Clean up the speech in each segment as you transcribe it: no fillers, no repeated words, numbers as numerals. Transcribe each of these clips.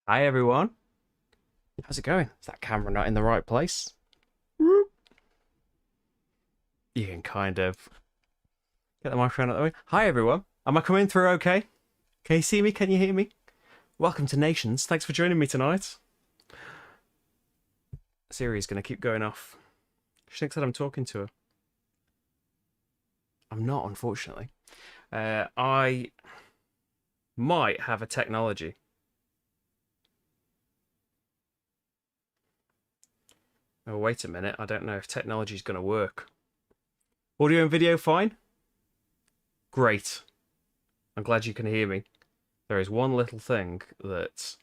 Hi everyone. How's it going? Is that camera not in the right place? You can kind of get the microphone out of the way. Hi everyone. Am I coming through okay? Can you see me? Can you hear me? Welcome to Nations. Thanks for joining me tonight. Siri's going to keep going off. She thinks that I'm talking to her. I'm not, unfortunately. I might have a technology. Oh, wait a minute. I don't know if technology is going to work. Audio and video fine? Great. I'm glad you can hear me. There is one little thing that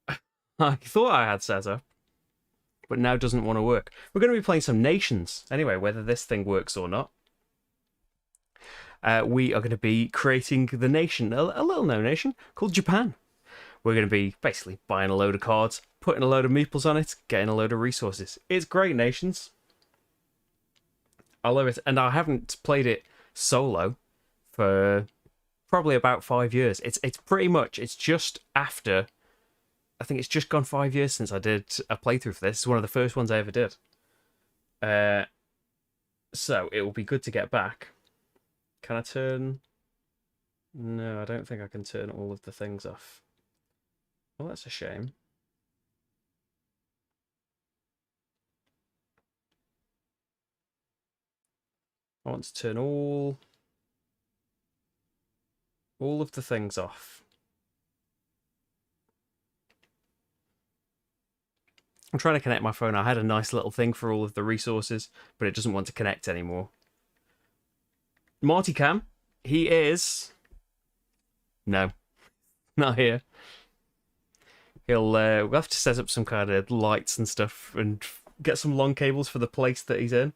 I thought I had set up, but now doesn't want to work. We're going to be playing some Nations. Anyway, whether this thing works or not. We are going to be creating the nation, a little known nation, called Japan. We're going to be basically buying a load of cards, putting a load of meeples on it, getting a load of resources. It's great, Nations. I love it. And I haven't played it solo for probably about 5 years. It's pretty much, it's just after, I think it's just gone 5 years since I did a playthrough for this. It's one of the first ones I ever did. So it will be good to get back. Can I turn? No, I don't think I can turn all of the things off. Well, that's a shame. I want to turn all of the things off. I'm trying to connect my phone. I had a nice little thing for all of the resources, but it doesn't want to connect anymore. Marty Cam, he is... No, not here. We'll have to set up some kind of lights and stuff and get some long cables for the place that he's in.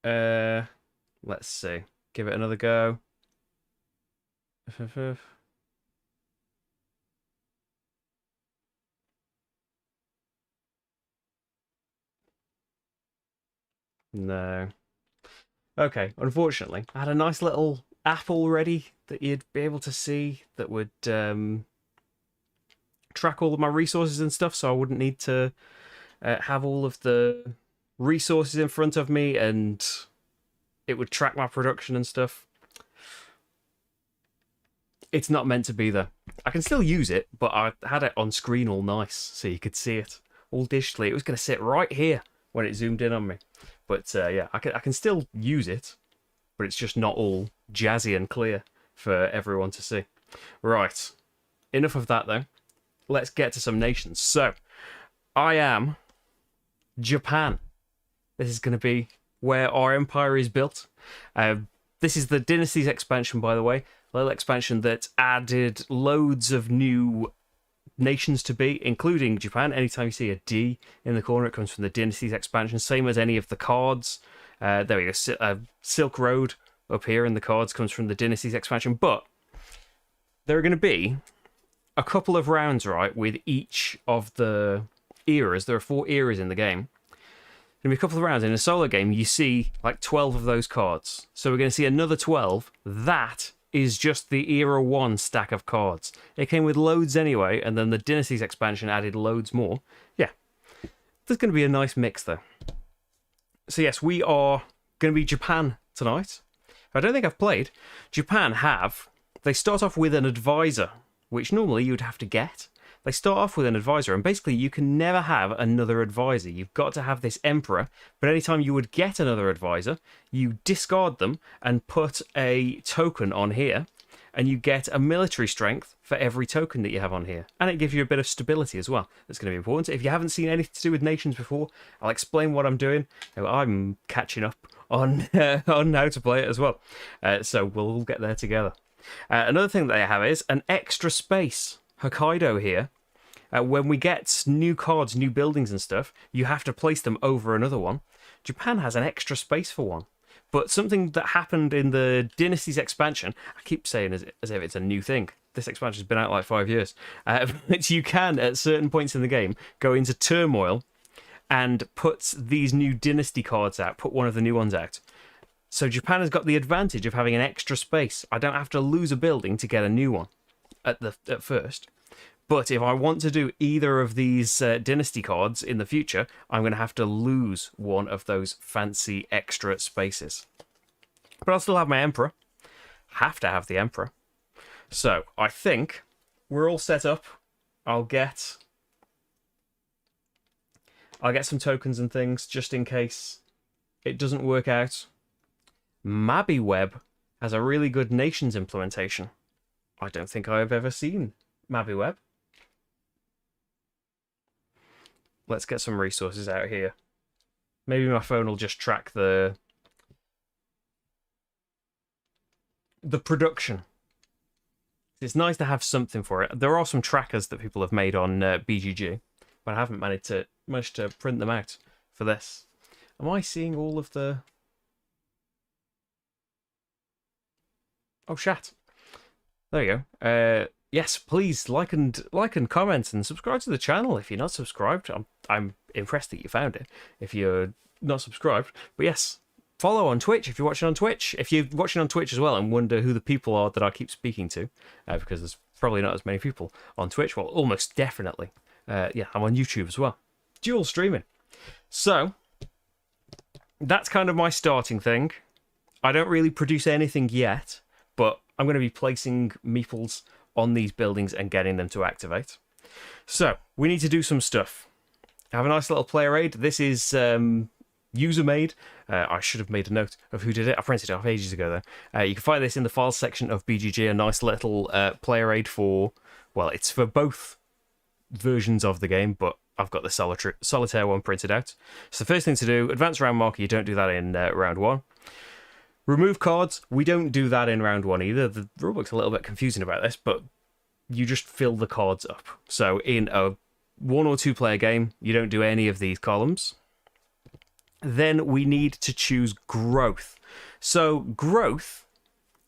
Let's see. Give it another go. No. Okay, unfortunately, I had a nice little app already that you'd be able to see that would track all of my resources and stuff, so I wouldn't need to have all of the resources in front of me, and it would track my production and stuff. It's not meant to be though. I can still use it, but I had it on screen all nice, so you could see it all digitally. It was going to sit right here when it zoomed in on me. But yeah, I can still use it, but it's just not all jazzy and clear for everyone to see. Right, enough of that though. Let's get to some nations. So, I am Japan. This is going to be where our empire is built. This is the Dynasties expansion, by the way. A little expansion that added loads of new nations to be, including Japan. Anytime you see a D in the corner, it comes from the Dynasties expansion. Same as any of the cards. There we go. Silk Road up here in the cards comes from the Dynasties expansion. But there are going to be a couple of rounds, right, with each of the eras. There are 4 eras in the game. There'll be a couple of rounds. In a solo game, you see like 12 of those cards. So we're going to see another 12. That is just the Era 1 stack of cards. It came with loads anyway, and then the Dynasties expansion added loads more. Yeah. There's going to be a nice mix, though. So yes, we are going to be Japan tonight. I don't think I've played. Japan they start off with an advisor, which normally you would have to get. They start off with an advisor, and basically you can never have another advisor. You've got to have this emperor, but anytime you would get another advisor, you discard them and put a token on here, and you get a military strength for every token that you have on here. And it gives you a bit of stability as well. That's going to be important. If you haven't seen anything to do with nations before, I'll explain what I'm doing. I'm catching up on, on how to play it as well. So we'll all get there together. Another thing that they have is an extra space. Hokkaido here. When we get new cards, new buildings and stuff, you have to place them over another one. Japan has an extra space for one. But something that happened in the Dynasties expansion, I keep saying as if it's a new thing. This expansion's been out like 5 years. But you can, at certain points in the game, go into turmoil and put these new Dynasty cards out, put one of the new ones out. So Japan has got the advantage of having an extra space. I don't have to lose a building to get a new one at first. But if I want to do either of these dynasty cards in the future, I'm going to have to lose one of those fancy extra spaces. But I'll still have my emperor. Have to have the emperor. So I think we're all set up. I'll get some tokens and things just in case it doesn't work out. MABIWeb has a really good nations implementation. I don't think I've ever seen MABIWeb. Let's get some resources out here. Maybe my phone will just track the production. It's nice to have something for it. There are some trackers that people have made on BGG, but I haven't managed to print them out for this. Am I seeing all of the... Oh, chat. There you go. Yes, please like and comment and subscribe to the channel if you're not subscribed. I'm impressed that you found it if you're not subscribed. But yes, follow on Twitch if you're watching on Twitch. If you're watching on Twitch as well and wonder who the people are that I keep speaking to, because there's probably not as many people on Twitch. Well, almost definitely. Yeah, I'm on YouTube as well. Dual streaming. So that's kind of my starting thing. I don't really produce anything yet, but I'm going to be placing meeples on these buildings and getting them to activate. So we need to do some stuff. I have a nice little player aid. This is user made. I should have made a note of who did it. I printed it off ages ago though. You can find this in the files section of BGG. A nice little player aid for, well, it's for both versions of the game, but I've got the solitaire one printed out. So the first thing to do, advanced round marker, you don't do that in round one. Remove cards, we don't do that in round one either. The rulebook's a little bit confusing about this, but you just fill the cards up. So in a 1 or 2 player game, you don't do any of these columns. Then we need to choose growth. So growth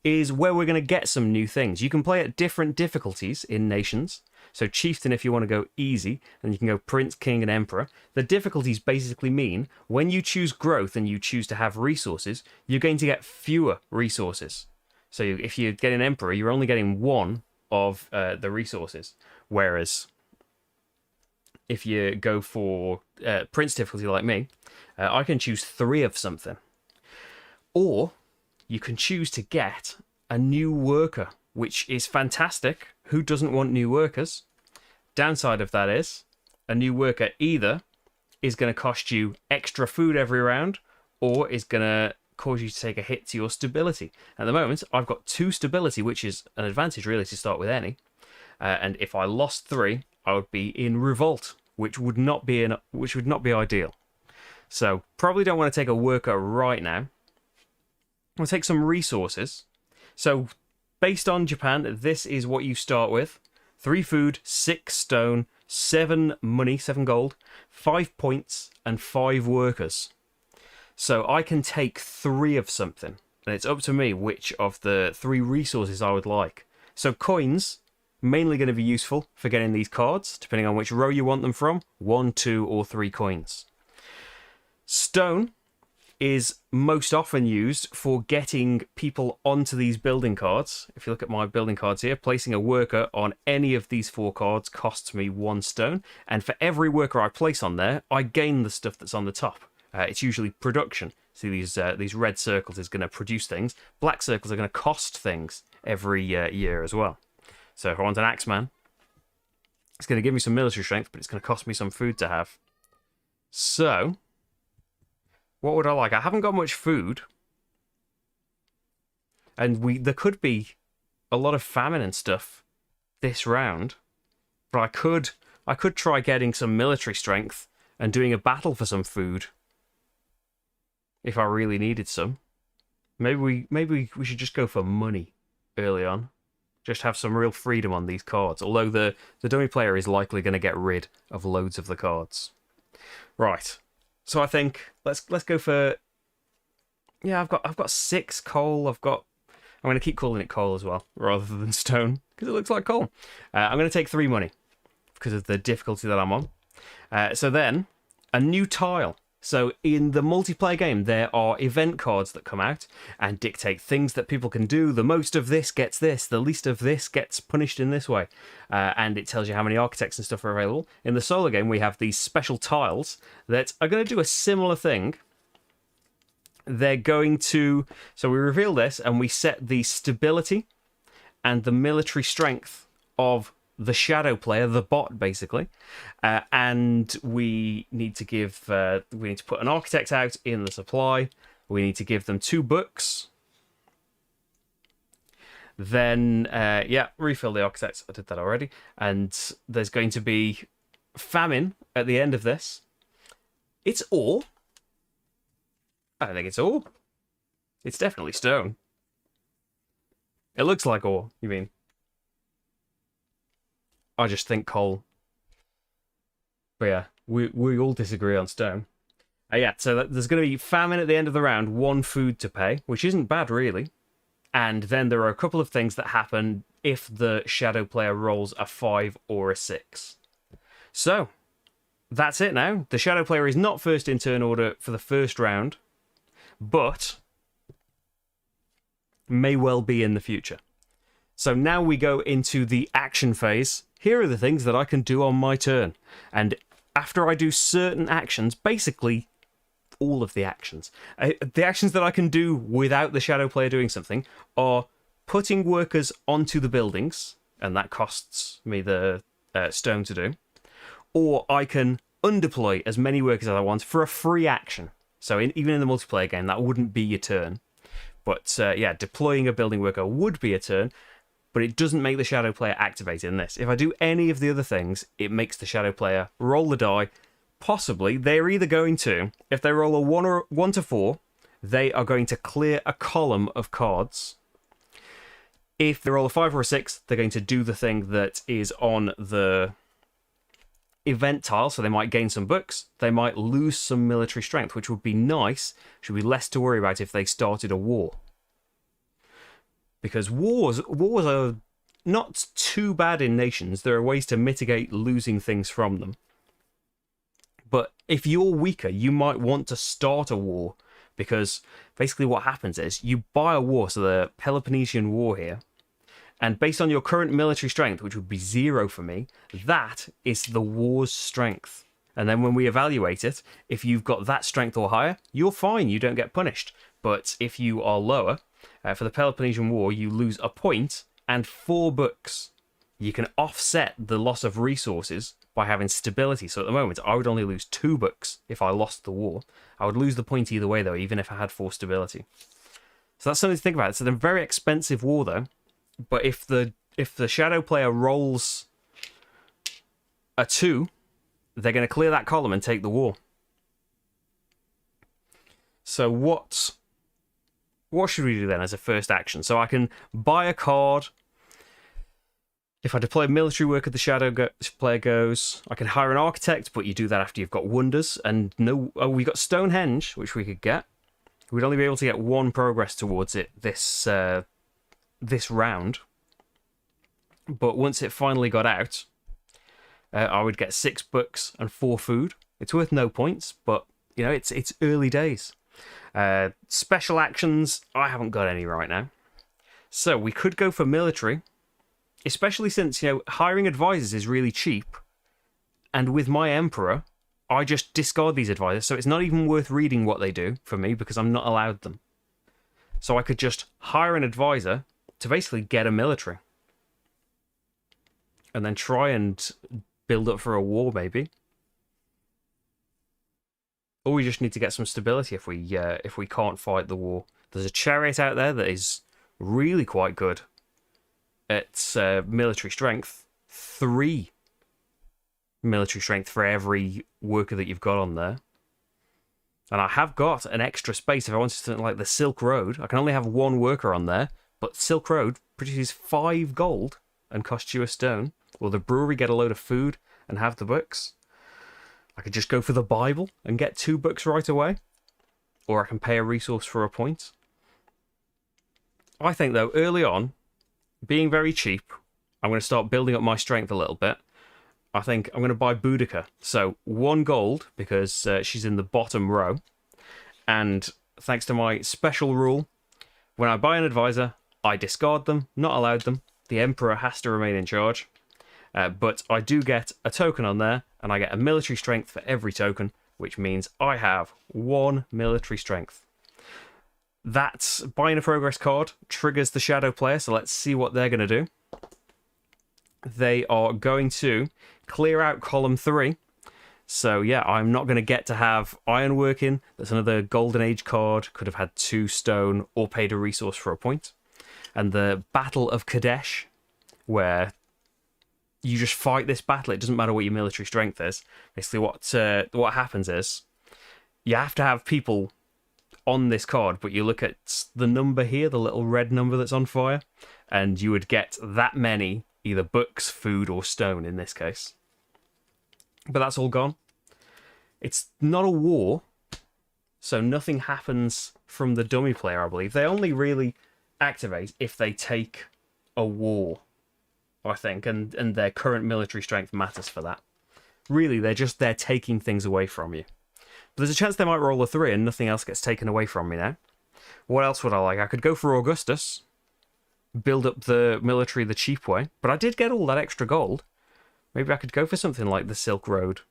is where we're going to get some new things. You can play at different difficulties in nations. So chieftain if you want to go easy, and you can go prince, king, and emperor. The difficulties basically mean when you choose growth and you choose to have resources, you're going to get fewer resources. So if you get an emperor, you're only getting 1 of the resources. Whereas if you go for prince difficulty like me, I can choose 3 of something. Or you can choose to get a new worker, which is fantastic. Who doesn't want new workers? Downside of that is a new worker either is going to cost you extra food every round or is going to cause you to take a hit to your stability. At the moment, I've got 2 stability, which is an advantage really to start with any. And if I lost 3, I would be in revolt, which would not be ideal. So probably don't want to take a worker right now. We'll take some resources. So based on Japan, this is what you start with. 3 food, 6 stone, 7 money, 7 gold, 5 points, and 5 workers. So I can take 3 of something, and it's up to me which of the 3 resources I would like. So coins, mainly going to be useful for getting these cards, depending on which row you want them from, 1, 2, or 3 coins. Stone is most often used for getting people onto these building cards. If you look at my building cards here, placing a worker on any of these 4 cards costs me 1 stone. And for every worker I place on there, I gain the stuff that's on the top. It's usually production. See, these red circles is going to produce things. Black circles are going to cost things every year as well. So if I want an axeman, it's going to give me some military strength, but it's going to cost me some food to have. So what would I like? I haven't got much food. And there could be a lot of famine and stuff this round. But I could try getting some military strength and doing a battle for some food. If I really needed some. Maybe we should just go for money early on. Just have some real freedom on these cards. Although the dummy player is likely going to get rid of loads of the cards. Right. So I think let's go for, yeah, I've got 6 coal. I'm going to keep calling it coal as well rather than stone because it looks like coal. I'm going to take 3 money because of the difficulty that I'm on. So then a new tile. So in the multiplayer game, there are event cards that come out and dictate things that people can do. The most of this gets this, the least of this gets punished in this way. And it tells you how many architects and stuff are available. In the solo game, we have these special tiles that are going to do a similar thing. They're going to... So we reveal this and we set the stability and the military strength of the shadow player, the bot, basically, and we need to give we need to put an architect out in the supply. We need to give them 2 books. Then refill the architects. I did that already. And there's going to be famine at the end of this. It's ore. I don't think it's ore. It's definitely stone. It looks like ore, you mean? I just think coal. But yeah, we all disagree on stone. So there's going to be famine at the end of the round, 1 food to pay, which isn't bad, really. And then there are a couple of things that happen if the shadow player rolls a 5 or a 6. So, that's it now. The shadow player is not first in turn order for the first round, but may well be in the future. So now we go into the action phase. Here are the things that I can do on my turn. And after I do certain actions, basically all of the actions, the actions that I can do without the shadow player doing something are putting workers onto the buildings, and that costs me the stone to do. Or I can undeploy as many workers as I want for a free action. So even in the multiplayer game, that wouldn't be your turn. But deploying a building worker would be a turn. But it doesn't make the shadow player activate in this. If I do any of the other things, it makes the shadow player roll the die. Possibly, they're either going to, if they roll a 1 to 4, they are going to clear a column of cards. If they roll a 5 or a 6, they're going to do the thing that is on the event tile, so they might gain some books. They might lose some military strength, which would be nice. Should be less to worry about if they started a war. Because wars are not too bad in nations. There are ways to mitigate losing things from them. But if you're weaker, you might want to start a war. Because basically what happens is you buy a war, so the Peloponnesian War here, and based on your current military strength, which would be 0 for me, that is the war's strength. And then when we evaluate it, if you've got that strength or higher, you're fine, you don't get punished. But if you are lower, for the Peloponnesian War, you lose a point and 4 books. You can offset the loss of resources by having stability. So at the moment, I would only lose 2 books if I lost the war. I would lose the point either way, though, even if I had 4 stability. So that's something to think about. It's a very expensive war, though. But if the shadow player rolls a 2, they're going to clear that column and take the war. So what should we do then as a first action? So I can buy a card. If I deploy a military worker, the shadow player goes. I can hire an architect, but you do that after you've got wonders. And we got Stonehenge, which we could get. We'd only be able to get 1 progress towards it this round. But once it finally got out, I would get 6 books and 4 food. It's worth no points, but you know it's early days. Special actions, I haven't got any right now. So we could go for military, especially since hiring advisors is really cheap. And with my emperor, I just discard these advisors, so it's not even worth reading what they do for me because I'm not allowed them. So I could just hire an advisor to basically get a military. And then try and build up for a war, maybe. Or we just need to get some stability if we can't fight the war. There's a chariot out there that is really quite good at military strength. 3 military strength for every worker that you've got on there. And I have got an extra space if I wanted something like the Silk Road. I can only have 1 worker on there, but Silk Road produces 5 gold and costs you a stone. Or the brewery get a load of food and have the books. I could just go for the Bible and get 2 books right away. Or I can pay a resource for a point. I think, though, early on, being very cheap, I'm going to start building up my strength a little bit. I think I'm going to buy Boudica. So 1 gold, because she's in the bottom row. And thanks to my special rule, when I buy an advisor, I discard them, not allowed them. The Emperor has to remain in charge. But I do get a token on there, and I get a military strength for every token, which means I have 1 military strength. That buying a progress card triggers the shadow player, so let's see what they're going to do. They are going to clear out column 3. So yeah, I'm not going to get to have ironworking. That's another Golden Age card. Could have had 2 stone or paid a resource for a point. And the Battle of Kadesh, where you just fight this battle. It doesn't matter what your military strength is. Basically, what happens is you have to have people on this card, but you look at the number here, the little red number that's on fire, and you would get that many, either books, food, or stone in this case. But that's all gone. It's not a war, so nothing happens from the dummy player, I believe. They only really activate if they take a war, I think, and their current military strength matters for that. Really, they're taking things away from you. But there's a chance they might roll a 3 and nothing else gets taken away from me now. What else would I like? I could go for Augustus, build up the military the cheap way, but I did get all that extra gold. Maybe I could go for something like the Silk Road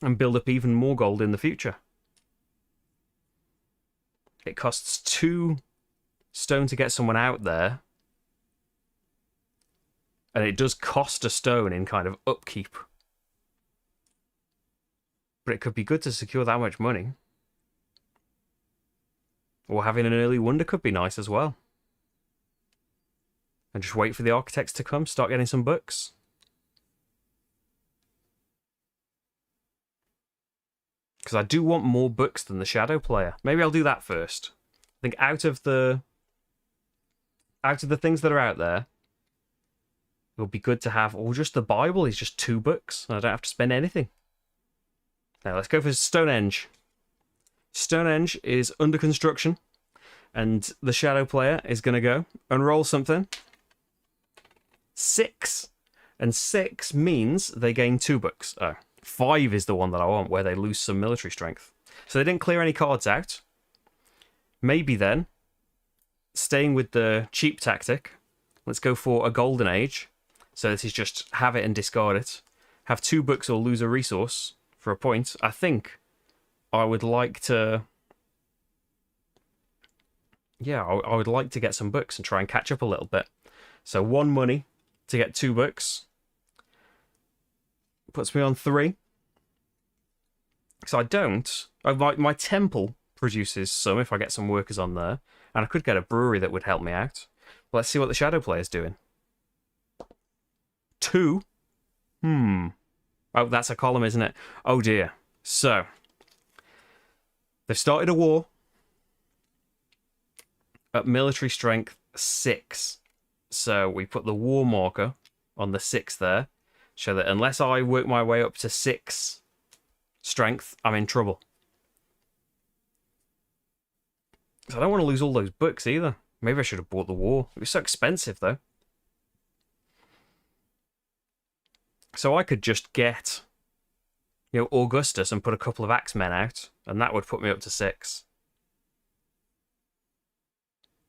and build up even more gold in the future. It costs 2 stone to get someone out there, and it does cost a stone in kind of upkeep. But it could be good to secure that much money. Or having an early wonder could be nice as well. And just wait for the architects to come, start getting some books. Because I do want more books than the shadow player. Maybe I'll do that first. I think out of the things that are out there, it would be good to have, or just the Bible is just 2 books, and I don't have to spend anything. Now let's go for Stonehenge. Stonehenge is under construction, and the shadow player is going to go and roll something. 6. And 6 means they gain 2 books. Oh, 5 is the one that I want, where they lose some military strength. So they didn't clear any cards out. Maybe then, staying with the cheap tactic, let's go for a Golden Age. So this is just have it and discard it. Have 2 books or lose a resource for a point. I think I would like to... Yeah, I would like to get some books and try and catch up a little bit. So 1 money to get 2 books. Puts me on 3. So I don't... My temple produces some if I get some workers on there. And I could get a brewery that would help me out. But let's see what the shadow player's doing. 2? Oh, that's a column, isn't it? Oh dear. So, they've started a war at military strength 6. So we put the war marker on the 6 there, so that unless I work my way up to 6 strength, I'm in trouble. So I don't want to lose all those books either. Maybe I should have bought the war. It was so expensive though. So I could just get, Augustus and put a couple of axemen out, and that would put me up to 6.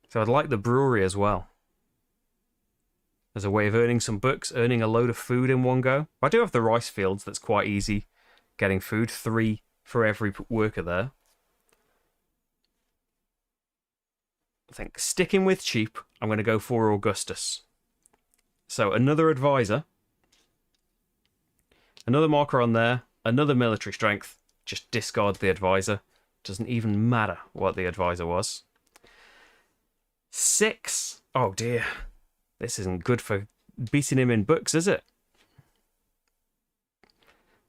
So I'd like the brewery as well. As a way of earning some books, earning a load of food in one go. I do have the rice fields, that's quite easy getting food. 3 for every worker there. I think sticking with cheap, I'm going to go for Augustus. So another advisor. Another marker on there. Another military strength. Just discard the advisor. Doesn't even matter what the advisor was. 6. Oh dear. This isn't good for beating him in books, is it?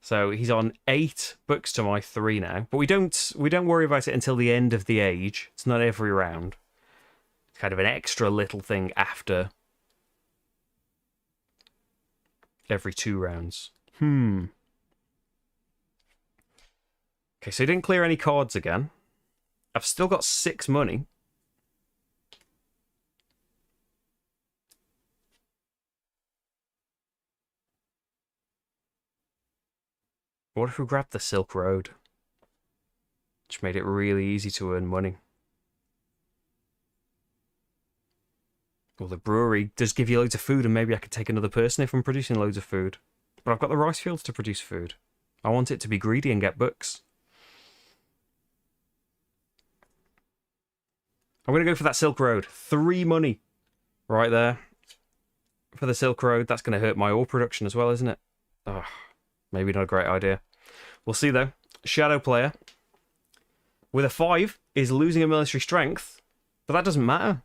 So he's on 8 books to my 3 now. But we don't worry about it until the end of the age. It's not every round. It's kind of an extra little thing after every 2 rounds. Okay, so he didn't clear any cards again. I've still got 6 money. What if we grabbed the Silk Road? Which made it really easy to earn money. Well, the brewery does give you loads of food, and maybe I could take another person if I'm producing loads of food. But I've got the rice fields to produce food. I want it to be greedy and get books. I'm going to go for that Silk Road. 3 money right there for the Silk Road. That's going to hurt my ore production as well, isn't it? Oh, maybe not a great idea. We'll see, though. Shadow player with a 5 is losing a military strength, but that doesn't matter.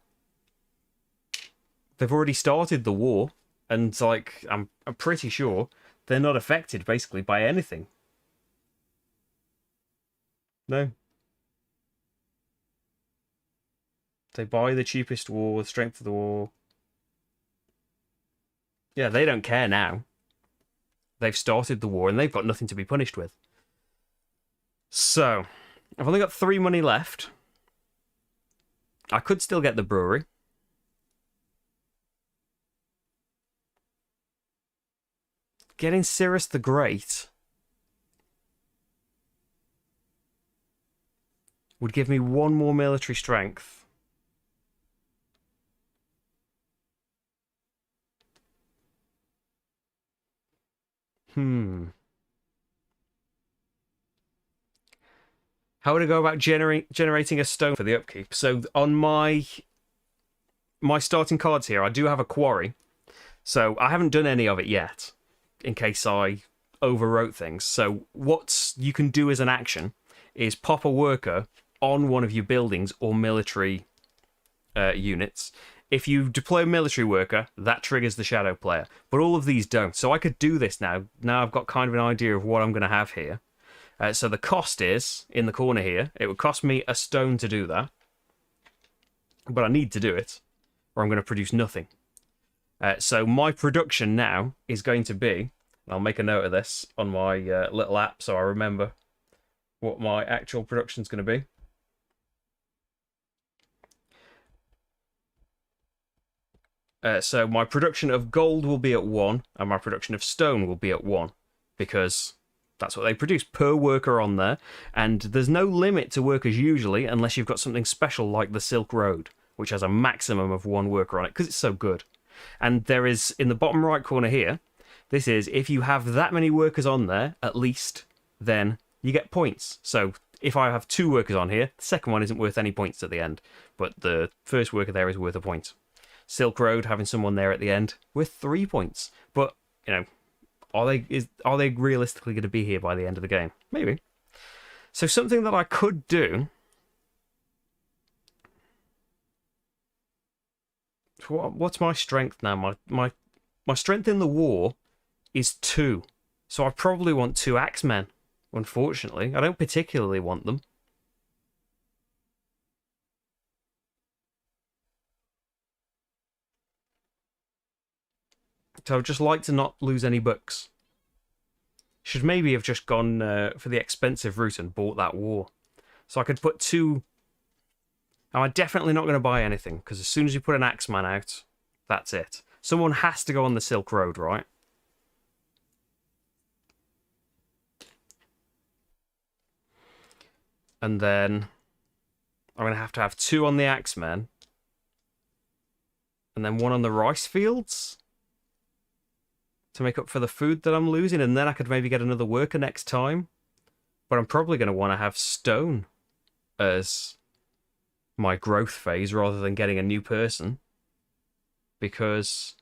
They've already started the war, and like I'm pretty sure they're not affected basically by anything. No. They buy the cheapest war, the strength of the war. Yeah, they don't care now. They've started the war and they've got nothing to be punished with. So, I've only got 3 money left. I could still get the brewery. Getting Cyrus the Great would give me 1 more military strength. How would I go about generating a stone for the upkeep? So on my starting cards here, I do have a quarry. So I haven't done any of it yet, in case I overwrote things. So what you can do as an action is pop a worker on one of your buildings or military units. If you deploy a military worker, that triggers the shadow player. But all of these don't. So I could do this now. Now I've got kind of an idea of what I'm going to have here. So the cost is, in the corner here, it would cost me a stone to do that. But I need to do it, or I'm going to produce nothing. So my production now is going to be, I'll make a note of this on my little app so I remember what my actual production is going to be. So my production of gold will be at 1, and my production of stone will be at 1, because that's what they produce per worker on there. And there's no limit to workers usually, unless you've got something special like the Silk Road, which has a maximum of 1 worker on it, because it's so good. And there is, in the bottom right corner here, this is, if you have that many workers on there, at least, then you get points. So if I have 2 workers on here, the second one isn't worth any points at the end, but the first worker there is worth a point. Silk Road, having someone there at the end, with 3 points. But, you know, are they realistically going to be here by the end of the game? Maybe. So something that I could do... What's my strength now? My strength in the war is 2. So I probably want 2 axemen, unfortunately. I don't particularly want them. So I'd just like to not lose any books. Should maybe have just gone for the expensive route and bought that war. So I could put 2... Now, I'm definitely not going to buy anything, because as soon as you put an axeman out, that's it. Someone has to go on the Silk Road, right? And then I'm going to have 2 on the axemen. And then 1 on the rice fields to make up for the food that I'm losing, and then I could maybe get another worker next time. But I'm probably going to want to have stone as my growth phase rather than getting a new person, because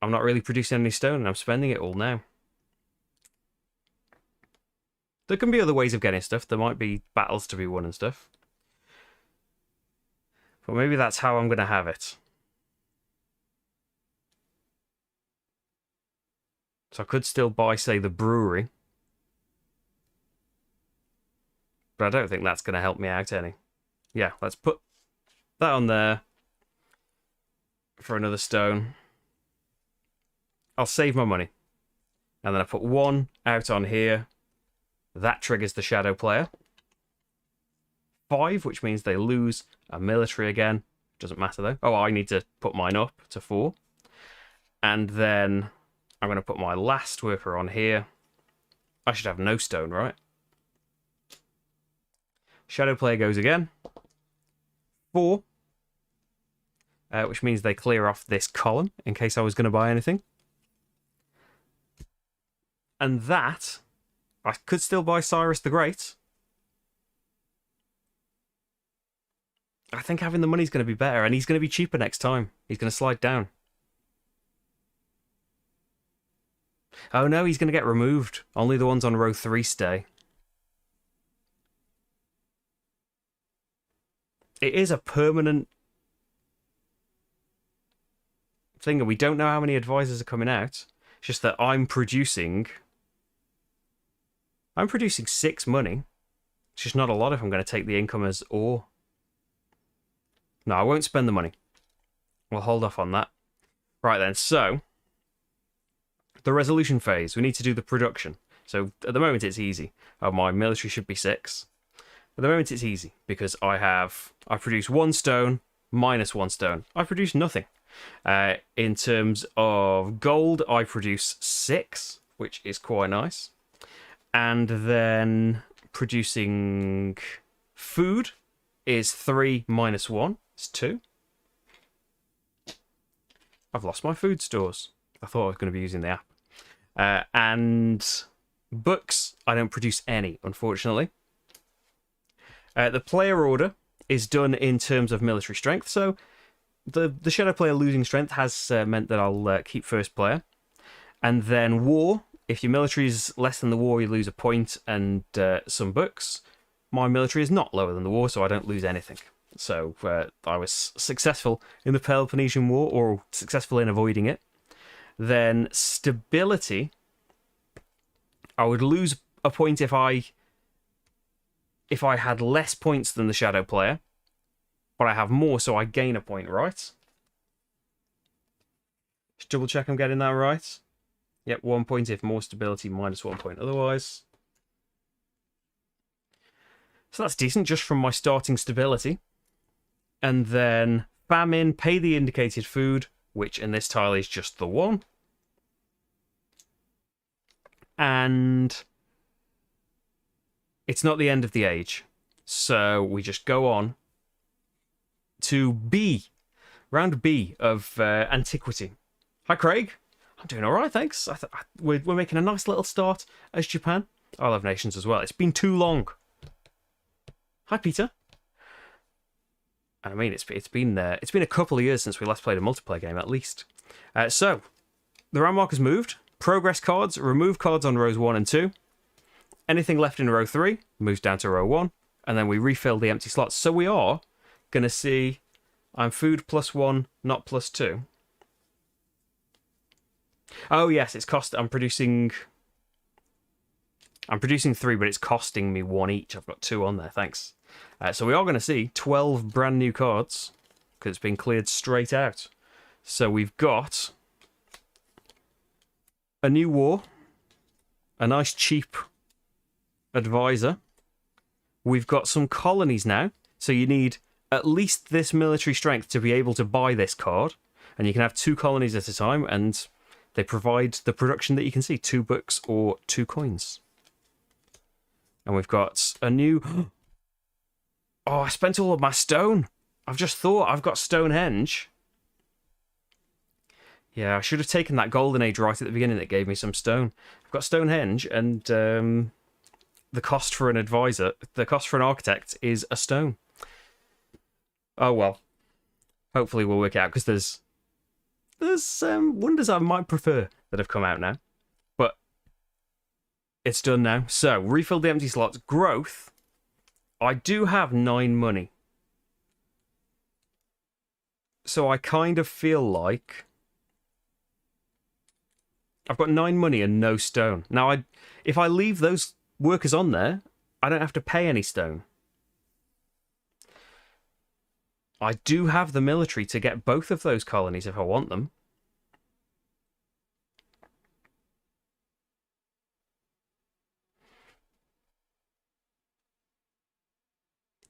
I'm not really producing any stone and I'm spending it all now. There can be other ways of getting stuff. There might be battles to be won and stuff. But maybe that's how I'm going to have it. So I could still buy, say, the brewery. But I don't think that's going to help me out any. Yeah, let's put that on there for another stone. I'll save my money. And then I put 1 out on here. That triggers the shadow player. 5, which means they lose a military again. Doesn't matter though. Oh, I need to put mine up to 4. And then I'm going to put my last worker on here. I should have no stone, right? Shadow player goes again. 4. Which means they clear off this column in case I was going to buy anything. And that, I could still buy Cyrus the Great. I think having the money is going to be better, and he's going to be cheaper next time. He's going to slide down. Oh no, he's going to get removed. Only the ones on row 3 stay. It is a permanent thing, and we don't know how many advisors are coming out. It's just that I'm producing 6 money. It's just not a lot if I'm going to take the income as ore. No, I won't spend the money. We'll hold off on that. Right then, so the resolution phase. We need to do the production. So at the moment it's easy. Oh, my military should be 6. At the moment it's easy because I produce 1 stone minus 1 stone. I produce nothing. In terms of gold, I produce 6, which is quite nice. And then producing food is 3 minus 1. It's 2. I've lost my food stores. I thought I was going to be using the app. And books, I don't produce any, unfortunately. The player order is done in terms of military strength. So the shadow player losing strength has meant that I'll keep first player. And then war, if your military is less than the war, you lose a point and some books. My military is not lower than the war, so I don't lose anything. So I was successful in the Peloponnesian War, or successful in avoiding it. Then stability, I would lose a point if I had less points than the shadow player, but I have more, so I gain a point, right? Just double check I'm getting that right. Yep, 1 point if more stability, minus 1 point otherwise. So that's decent, just from my starting stability. And then famine, pay the indicated food, which in this tile is just the 1. And it's not the end of the age. So we just go on to B. Round B of antiquity. Hi, Craig. I'm doing all right, thanks. We're making a nice little start as Japan. I love nations as well. It's been too long. Hi, Peter. And I mean, it's been a couple of years since we last played a multiplayer game, at least. So the round marker's moved. Progress cards, remove cards on rows 1 and 2. Anything left in row 3 moves down to row 1, and then we refill the empty slots. So we are going to see I'm food +1, not +2. Oh yes, it's I'm producing 3, but it's costing me 1 each. I've got 2 on there, thanks. So we are going to see 12 brand new cards because it's been cleared straight out. So we've got a new war, a nice cheap advisor. We've got some colonies now, so you need at least this military strength to be able to buy this card, and you can have 2 colonies at a time, and they provide the production that you can see, 2 books or 2 coins. And we've got a new... Oh, I spent all of my stone. I've just thought I've got Stonehenge. Yeah, I should have taken that golden age right at the beginning that gave me some stone. I've got Stonehenge, and the cost for an advisor, the cost for an architect is a stone. Oh well. Hopefully we'll work it out, because there's wonders I might prefer that have come out now. But it's done now. So, refill the empty slots. Growth. I do have 9 money. So I kind of feel like I've got 9 money and no stone. Now, if I leave those workers on there, I don't have to pay any stone. I do have the military to get both of those colonies if I want them.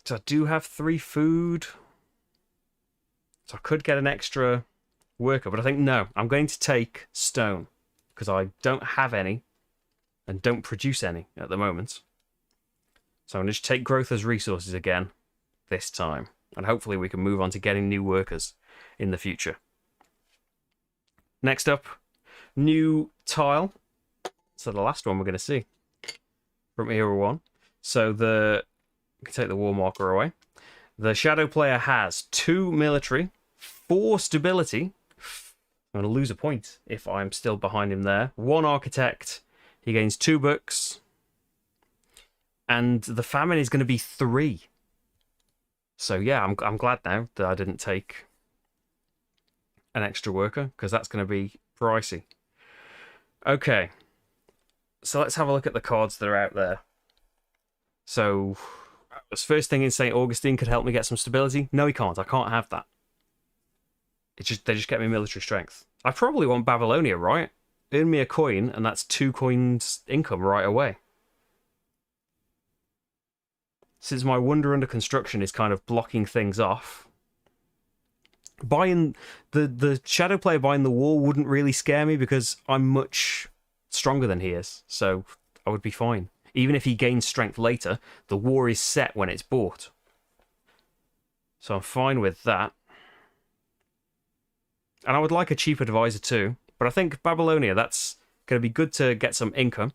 So I do have 3 food. So I could get an extra worker, but I think no, I'm going to take stone because I don't have any. and don't produce any at the moment. So I'm going to just take growth as resources again this time. And hopefully we can move on to getting new workers in the future. Next up, new tile. So the last one we're going to see from Era 1. So we can take the war marker away. The shadow player has 2 military, 4 stability. I'm going to lose a point if I'm still behind him there. 1 architect. He gains 2 books. And the famine is going to be 3. So yeah, I'm glad now that I didn't take an extra worker, because that's going to be pricey. Okay. So let's have a look at the cards that are out there. So, this first thing in St. Augustine could help me get some stability. No, he can't. I can't have that. They just get me military strength. I probably want Babylonia, right? Earn me a coin, and that's 2 coins income right away. Since my wonder under construction is kind of blocking things off, buying the shadow player buying the wall wouldn't really scare me because I'm much stronger than he is, so I would be fine. Even if he gains strength later, the war is set when it's bought. So I'm fine with that. And I would like a cheaper divisor too, but I think Babylonia, that's going to be good to get some income.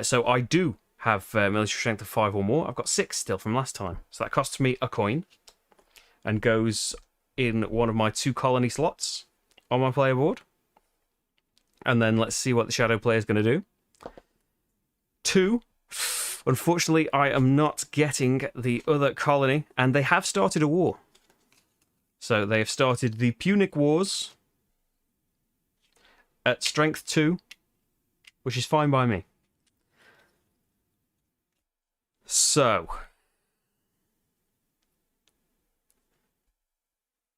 So I do have military strength of 5 or more. I've got 6 still from last time. So that costs me a coin and goes in one of my 2 colony slots on my player board. And then let's see what the shadow player is going to do. 2. Unfortunately, I am not getting the other colony, and they have started a war. So they have started the Punic Wars at strength 2, which is fine by me. So,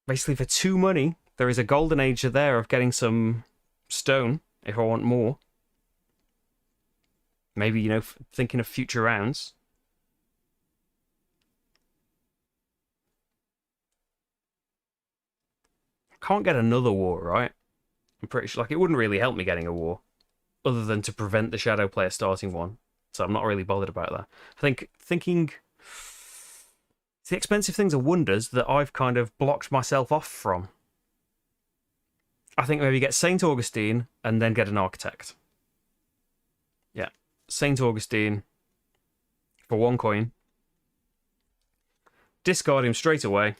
basically for 2 money, there is a golden age there of getting some stone if I want more. Maybe, you know, thinking of future rounds. Can't get another war, right? I'm pretty sure, like, it wouldn't really help me getting a war, other than to prevent the shadow player starting one. So I'm not really bothered about that. I think thinking the expensive things are wonders that I've kind of blocked myself off from. I think maybe get St. Augustine and then get an architect. Yeah, St. Augustine for 1 coin. Discard him straight away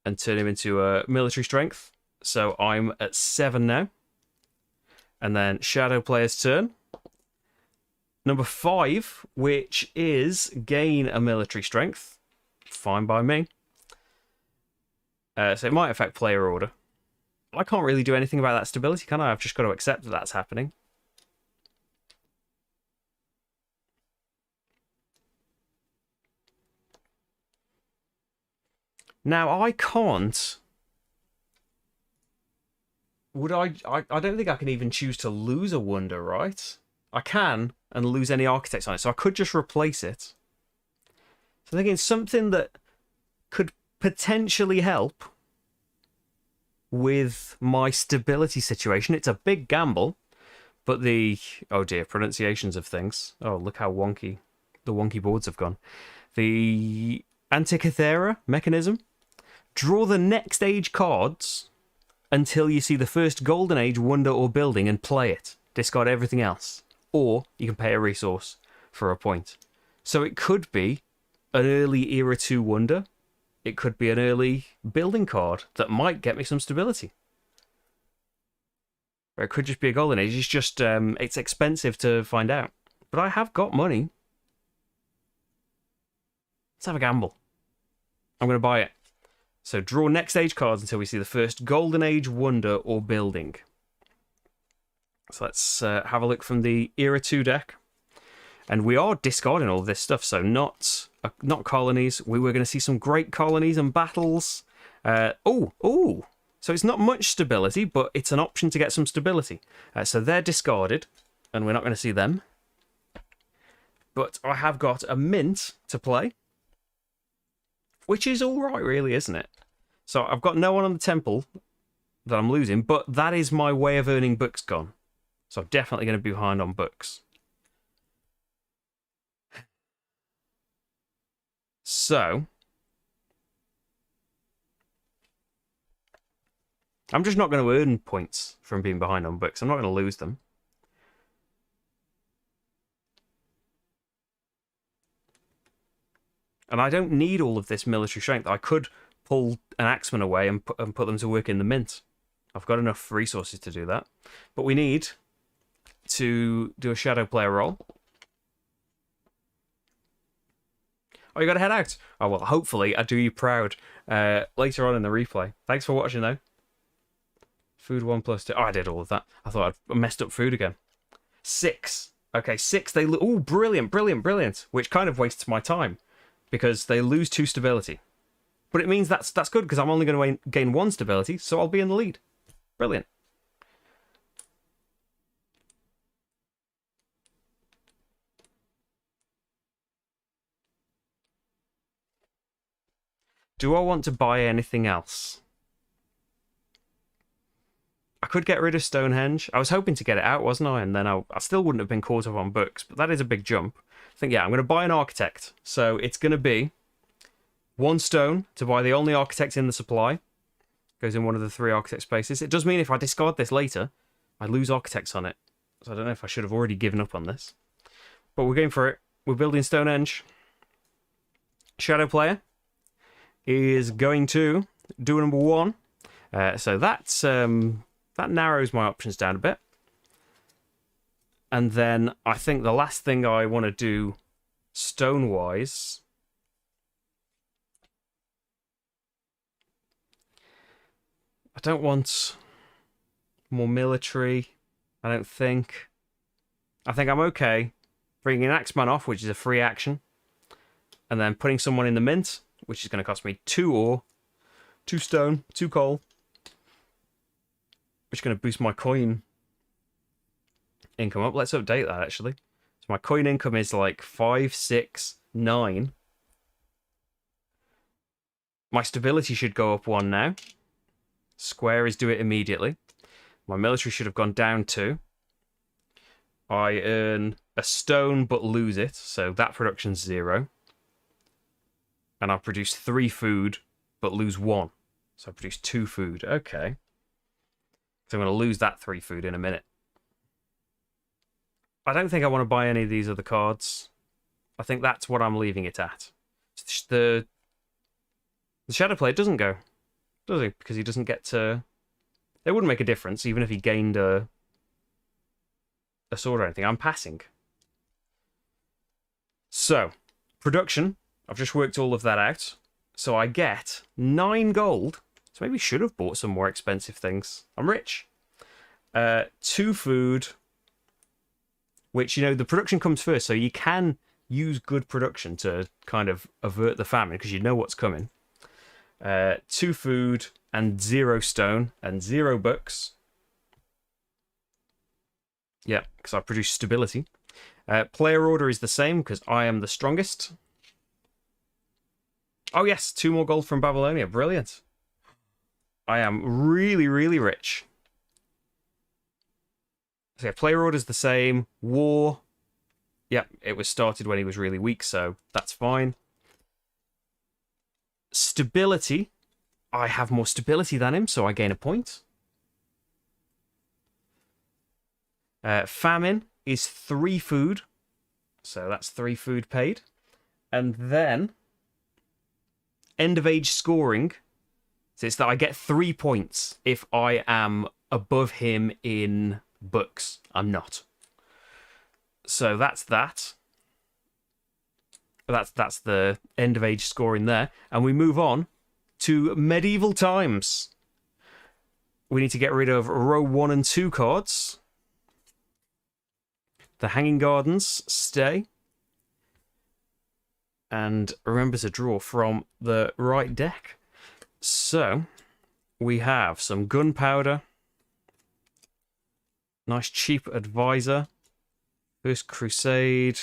and turn him into a military strength. So I'm at 7 now. And then shadow player's turn. Number 5, which is gain a military strength. Fine by me. So it might affect player order. I can't really do anything about that stability, can I? I've just got to accept that that's happening. Now, I can't... I don't think I can even choose to lose a wonder, right? I can, and lose any architects on it. So I could just replace it. So I'm thinking something that could potentially help with my stability situation. It's a big gamble, but the... Oh dear, pronunciations of things. Oh, look how wonky the wonky boards have gone. The Antikythera mechanism. Draw the next age cards until you see the first golden age wonder or building and play it. Discard everything else. Or you can pay a resource for a point. So it could be an early Era 2 wonder. It could be an early building card that might get me some stability. Or it could just be a golden age. It's just, it's expensive to find out. But I have got money. Let's have a gamble. I'm going to buy it. So draw next age cards until we see the first golden age wonder or building. So let's have a look from the Era 2 deck. And we are discarding all of this stuff, so not colonies. We were going to see some great colonies and battles. So it's not much stability, but it's an option to get some stability. So they're discarded, and we're not going to see them. But I have got a mint to play, which is all right, really, isn't it? So I've got no one on the temple that I'm losing, but that is my way of earning books gone. So I'm definitely going to be behind on books. So I'm just not going to earn points from being behind on books. I'm not going to lose them. And I don't need all of this military strength. I could pull an axeman away and put them to work in the mint. I've got enough resources to do that. But we need to do a shadow player roll. Oh, you got to head out. Oh, well, hopefully I do you proud later on in the replay. Thanks for watching, though. Food 1 plus 2. Oh, I did all of that. I thought I'd messed up food again. 6. Okay, 6. They oh, brilliant, brilliant, brilliant. Which kind of wastes my time because they lose 2 stability. But it means that's good because I'm only going to gain 1 stability, so I'll be in the lead. Brilliant. Do I want to buy anything else? I could get rid of Stonehenge. I was hoping to get it out, wasn't I? And then I still wouldn't have been caught up on books, but that is a big jump. I think, yeah, I'm going to buy an architect. So it's going to be 1 stone to buy the only architect in the supply. Goes in one of the 3 architect spaces. It does mean if I discard this later, I lose architects on it. So I don't know if I should have already given up on this. But we're going for it. We're building Stonehenge. Shadow player is going to do number 1. So that's that narrows my options down a bit. And then I think the last thing I want to do stone-wise, I don't want more military, I don't think. I think I'm okay bringing an Axeman off, which is a free action, and then putting someone in the mint, which is going to cost me 2 ore, 2 stone, 2 coal, which is going to boost my coin income up. Let's update that, actually. So my coin income is like 5, 6, 9. My stability should go up 1 now. Square is do it immediately. My military should have gone down 2. I earn a stone but lose it, so that production's 0. And I produce 3 food but lose 1. So I produce 2 food. Okay. So I'm going to lose that 3 food in a minute. I don't think I want to buy any of these other cards. I think that's what I'm leaving it at. The Shadow Player doesn't go, does he? Because he doesn't get to... It wouldn't make a difference, even if he gained a sword or anything. I'm passing. So, production. I've just worked all of that out. So I get 9 gold. So maybe should have bought some more expensive things. I'm rich. 2 food. Which, you know, the production comes first. So you can use good production to kind of avert the famine. Because you know what's coming. 2 food and 0 stone and 0 books. Yeah, because I produce stability. Player order is the same because I am the strongest. Oh yes, 2 more gold from Babylonia. Brilliant. I am really, really rich. So yeah, player order is the same. War. Yep, it was started when he was really weak, so that's fine. Stability. I have more stability than him, so I gain a point. Famine is 3 food. So that's 3 food paid. And then end of age scoring. So it's that I get 3 points if I am above him in books. I'm not. So that's that. That's the end of age scoring there. And we move on to medieval times. We need to get rid of row 1 and 2 cards. The Hanging Gardens stay. And remember to draw from the right deck. So, we have some gunpowder. Nice cheap advisor. First Crusade.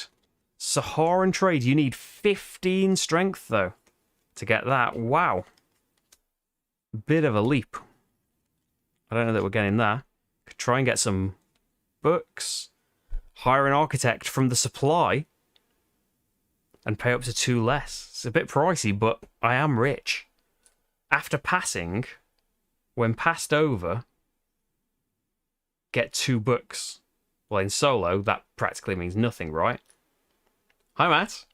Saharan trade. You need 15 strength, though, to get that. Wow. Bit of a leap. I don't know that we're getting that. Could try and get some books. Hire an architect from the supply and pay up to 2 less. It's a bit pricey, but I am rich. After passing, when passed over, get 2 books. Well, in solo, that practically means nothing, right? Hi, Matt.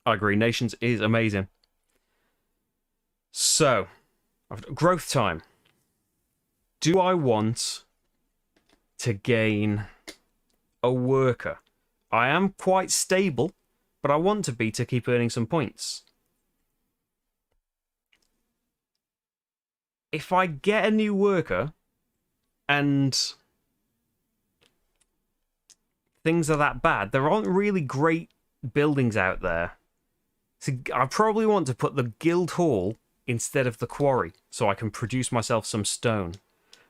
I agree. Nations is amazing. So, growth time. Do I want to gain a worker? I am quite stable, but I want to be to keep earning some points. If I get a new worker and things are that bad, there aren't really great buildings out there. So I probably want to put the guild hall instead of the quarry so I can produce myself some stone.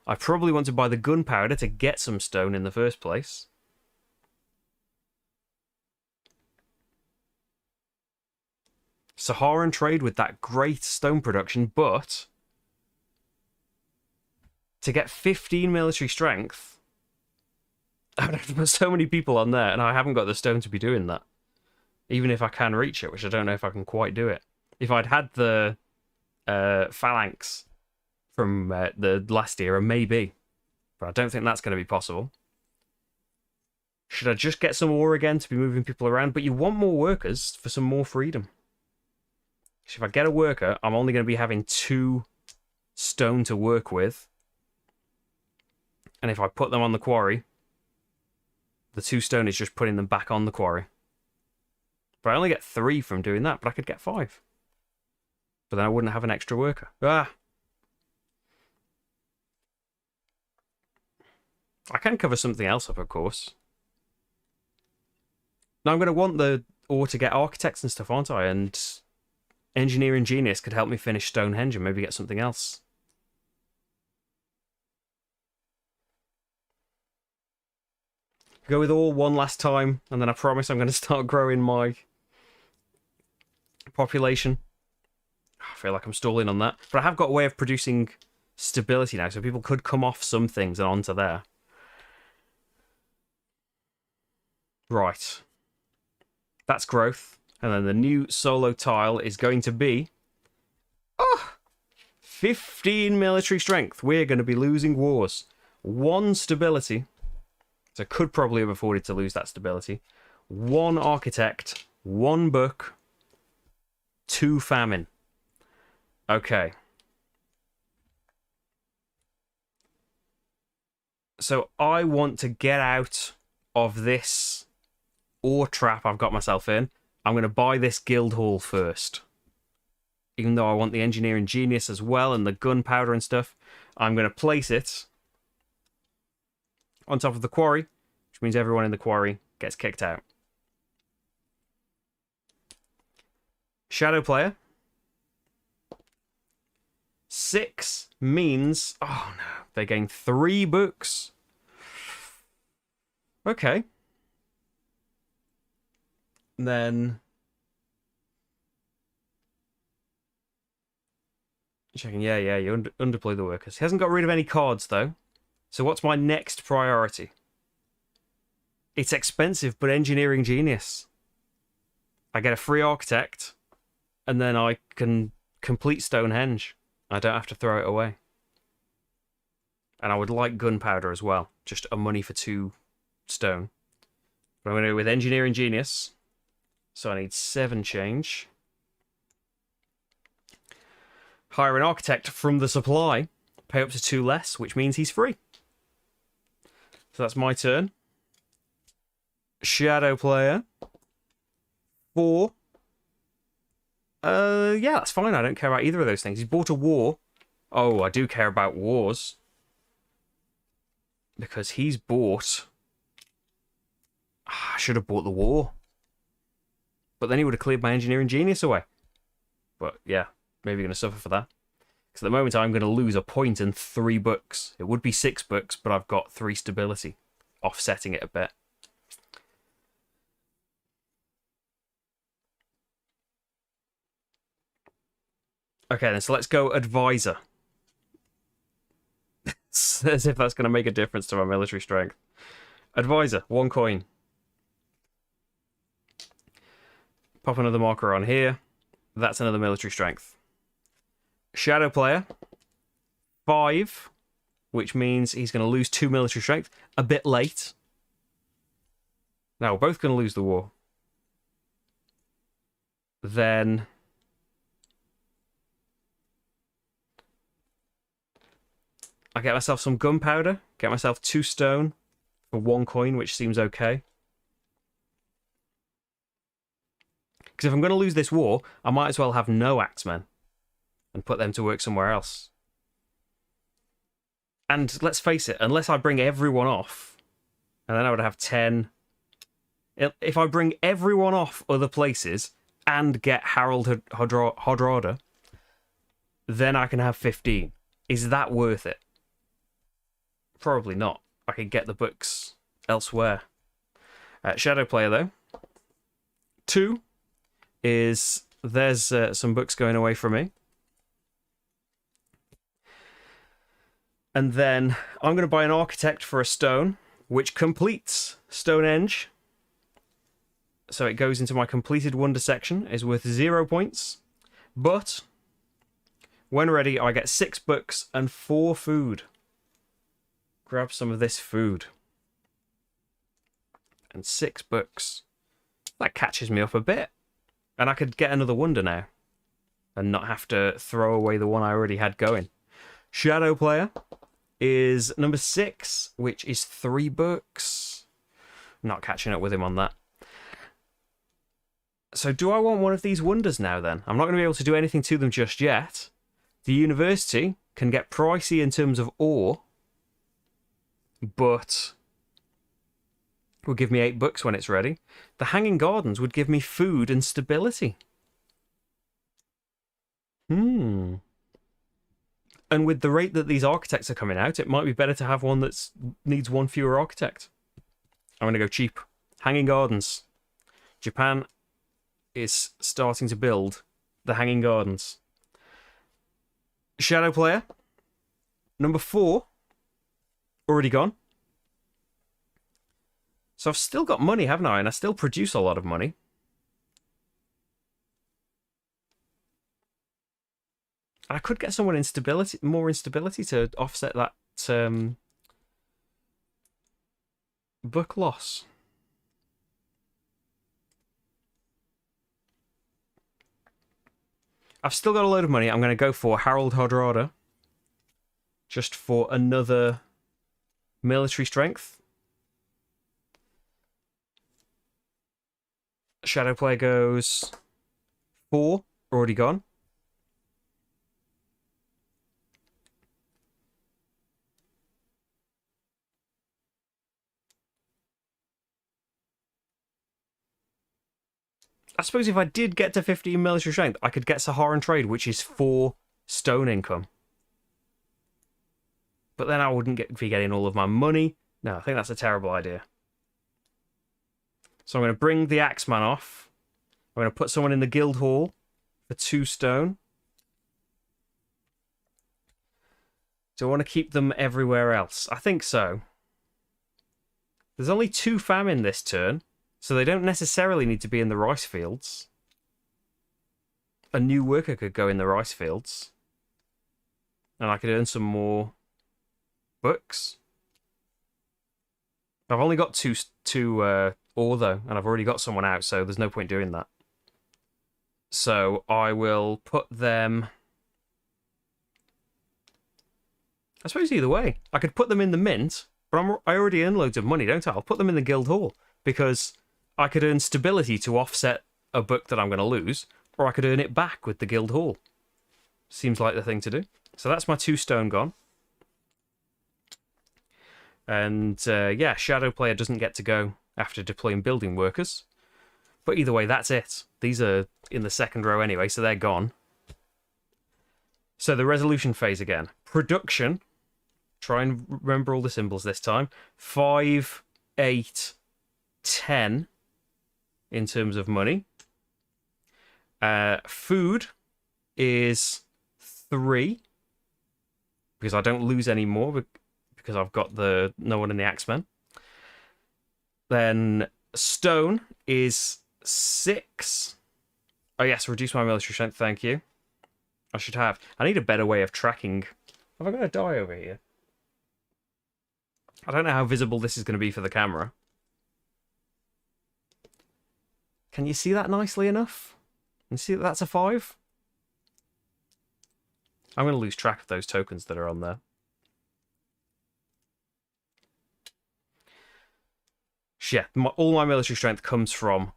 I probably want to buy the gunpowder to get some stone in the first place. Saharan trade with that great stone production, but to get 15 military strength, I would have to put so many people on there, and I haven't got the stone to be doing that. Even if I can reach it, which I don't know if I can quite do it. If I'd had the phalanx from the last era, maybe. But I don't think that's going to be possible. Should I just get some ore again to be moving people around? But you want more workers for some more freedom. So if I get a worker, I'm only going to be having 2 stone to work with. And if I put them on the quarry, the 2 stone is just putting them back on the quarry. But I only get 3 from doing that, but I could get 5. But then I wouldn't have an extra worker. Ah! I can cover something else up, of course. Now I'm going to want the ore to get architects and stuff, aren't I? And engineering genius could help me finish Stonehenge and maybe get something else. Go with all one last time, and then I promise I'm going to start growing my population. I feel like I'm stalling on that. But I have got a way of producing stability now, so people could come off some things and onto there. Right. That's growth. And then the new solo tile is going to be 15 military strength. We're going to be losing wars. 1 stability. So I could probably have afforded to lose that stability. 1 architect. 1 book. 2 famine. Okay. So I want to get out of this ore trap I've got myself in. I'm going to buy this guild hall first. Even though I want the engineering genius as well and the gunpowder and stuff, I'm going to place it on top of the quarry, which means everyone in the quarry gets kicked out. Shadow player. 6 means... Oh no, they gain 3 books. Okay. And then... Checking, yeah, you underplay the workers. He hasn't got rid of any cards, though. So what's my next priority? It's expensive, but engineering genius. I get a free architect, and then I can complete Stonehenge. I don't have to throw it away. And I would like gunpowder as well. Just a money for 2 stone. But I'm going to go with engineering genius. So I need 7 change. Hire an architect from the supply. Pay up to 2 less, which means he's free. So that's my turn. Shadow player. 4. Yeah, that's fine. I don't care about either of those things. He's bought a war. Oh, I do care about wars. Because he's bought... I should have bought the war. But then he would have cleared my engineering genius away. But yeah, maybe going to suffer for that. Because at the moment I'm going to lose a point and 3 books. It would be 6 books, but I've got 3 stability, offsetting it a bit. Okay, then, so let's go advisor. as if that's going to make a difference to my military strength. Advisor, 1 coin. Pop another marker on here. That's another military strength. Shadow player, 5, which means he's going to lose 2 military strength. A bit late. Now, we're both going to lose the war. Then I get myself some gunpowder, get myself 2 stone for 1 coin, which seems okay. Because if I'm going to lose this war, I might as well have no axemen and put them to work somewhere else. And let's face it, unless I bring everyone off, and then I would have 10. If I bring everyone off other places and get Harold Hardrada, then I can have 15. Is that worth it? Probably not. I could get the books elsewhere. Shadow player, though. 2 is there's some books going away from me. And then I'm going to buy an architect for a stone, which completes Stonehenge. So it goes into my completed wonder section, is worth 0 points. But when ready, I get 6 books and 4 food. Grab some of this food. And 6 books. That catches me up a bit. And I could get another wonder now. And not have to throw away the one I already had going. Shadow player is number 6, which is 3 books. Not catching up with him on that. So do I want one of these wonders now then? I'm not going to be able to do anything to them just yet. The university can get pricey in terms of ore, but will give me 8 books when it's ready. The Hanging Gardens would give me food and stability. And with the rate that these architects are coming out, it might be better to have one that needs 1 fewer architect. I'm going to go cheap. Hanging Gardens. Japan is starting to build the Hanging Gardens. Shadow player. Number 4. Already gone. So I've still got money, haven't I? And I still produce a lot of money. I could get someone instability, more instability to offset that book loss. I've still got a load of money. I'm going to go for Harold Hardrada. Just for another military strength. Shadow player goes 4. Already gone. I suppose if I did get to 15 military strength, I could get Saharan trade, which is 4 stone income. But then I wouldn't be getting all of my money. No, I think that's a terrible idea. So I'm going to bring the Axeman off. I'm going to put someone in the guild hall for 2 stone. Do I want to keep them everywhere else? I think so. There's only 2 famine this turn, so they don't necessarily need to be in the rice fields. A new worker could go in the rice fields. And I could earn some more books. I've only got two ore though, and I've already got someone out, so there's no point doing that. So I will put them... I suppose either way. I could put them in the mint, but I already earn loads of money, don't I? I'll put them in the guild hall, because I could earn stability to offset a book that I'm going to lose, or I could earn it back with the guild hall. Seems like the thing to do. So that's my 2 stone gone. And yeah, Shadow player doesn't get to go after deploying building workers. But either way, that's it. These are in the second row anyway, so they're gone. So the resolution phase again. Production. Try and remember all the symbols this time. 5, 8, 10 in terms of money. Food is 3. Because I don't lose any more. because I've got the no one in the Axemen. Then stone is 6. Oh yes, reduce my military strength, thank you. I should have. I need a better way of tracking. Have I got a die over here? I don't know how visible this is going to be for the camera. Can you see that nicely enough? And see that that's a 5? I'm going to lose track of those tokens that are on there. Yeah, all my military strength comes from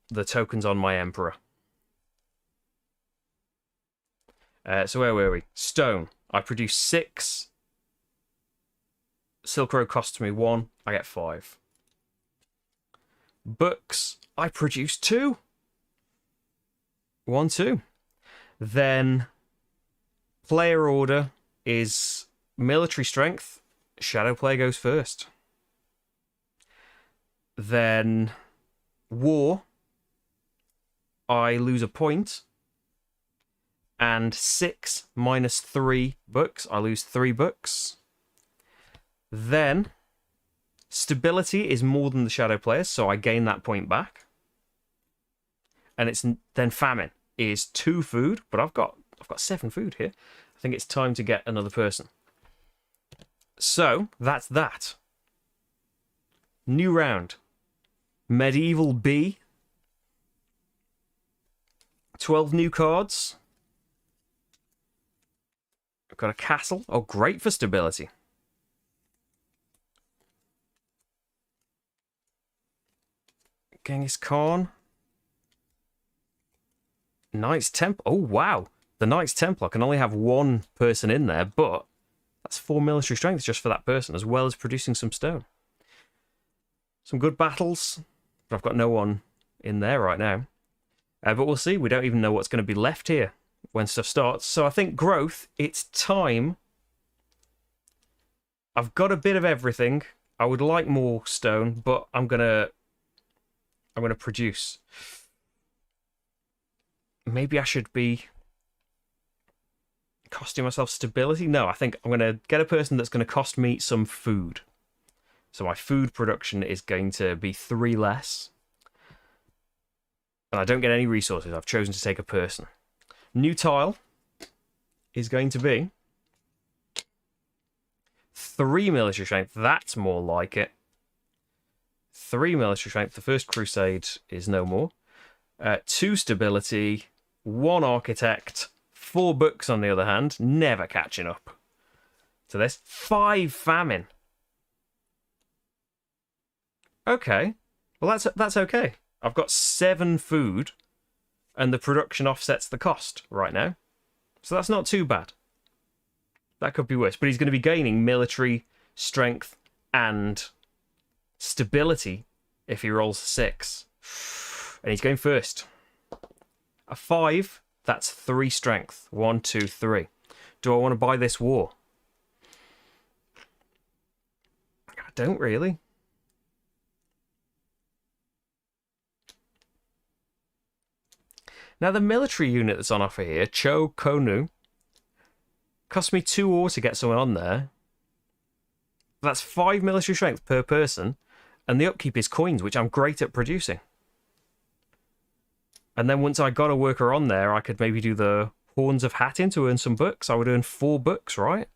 the tokens on my Emperor. So where were we? Stone. I produce 6. Silk Road costs me 1. I get 5. Books. I produce 2. 1, 2. Then player order is military strength. Shadow player goes first. Then war. I lose a point. And 6 minus 3 books. I lose 3 books. Then stability is more than the shadow players, so I gain that point back. And it's then famine is 2 food, but I've got 7 food here. I think it's time to get another person. So that's that. New round. Medieval B. 12 new cards. I've got a castle. Oh, great for stability. Genghis Khan. Knights Templar. Oh, wow. The Knights Templar can only have 1 person in there, but that's 4 military strength just for that person, as well as producing some stone. Some good battles, but I've got no one in there right now. But we'll see. We don't even know what's going to be left here when stuff starts. So I think growth, it's time. I've got a bit of everything. I would like more stone, but I'm gonna produce. Maybe I should be costing myself stability. No, I think I'm gonna get a person that's gonna cost me some food. So my food production is going to be 3 less. And I don't get any resources. I've chosen to take a person. New tile is going to be 3 military strength. That's more like it. 3 military strength. The first crusade is no more. 2 stability. 1 architect. 4 books on the other hand. Never catching up to this. 5 famine. Okay. Well, that's okay. I've got 7 food, and the production offsets the cost right now. So that's not too bad. That could be worse. But he's going to be gaining military strength and stability if he rolls a 6. And he's going first. A 5, that's 3 strength. 1, 2, 3. Do I want to buy this war? I don't really. Now, the military unit that's on offer here, Cho Konu, cost me 2 ore to get someone on there. That's 5 military strength per person, and the upkeep is coins, which I'm great at producing. And then once I got a worker on there, I could maybe do the Horns of Hattin to earn some books. I would earn 4 books, right?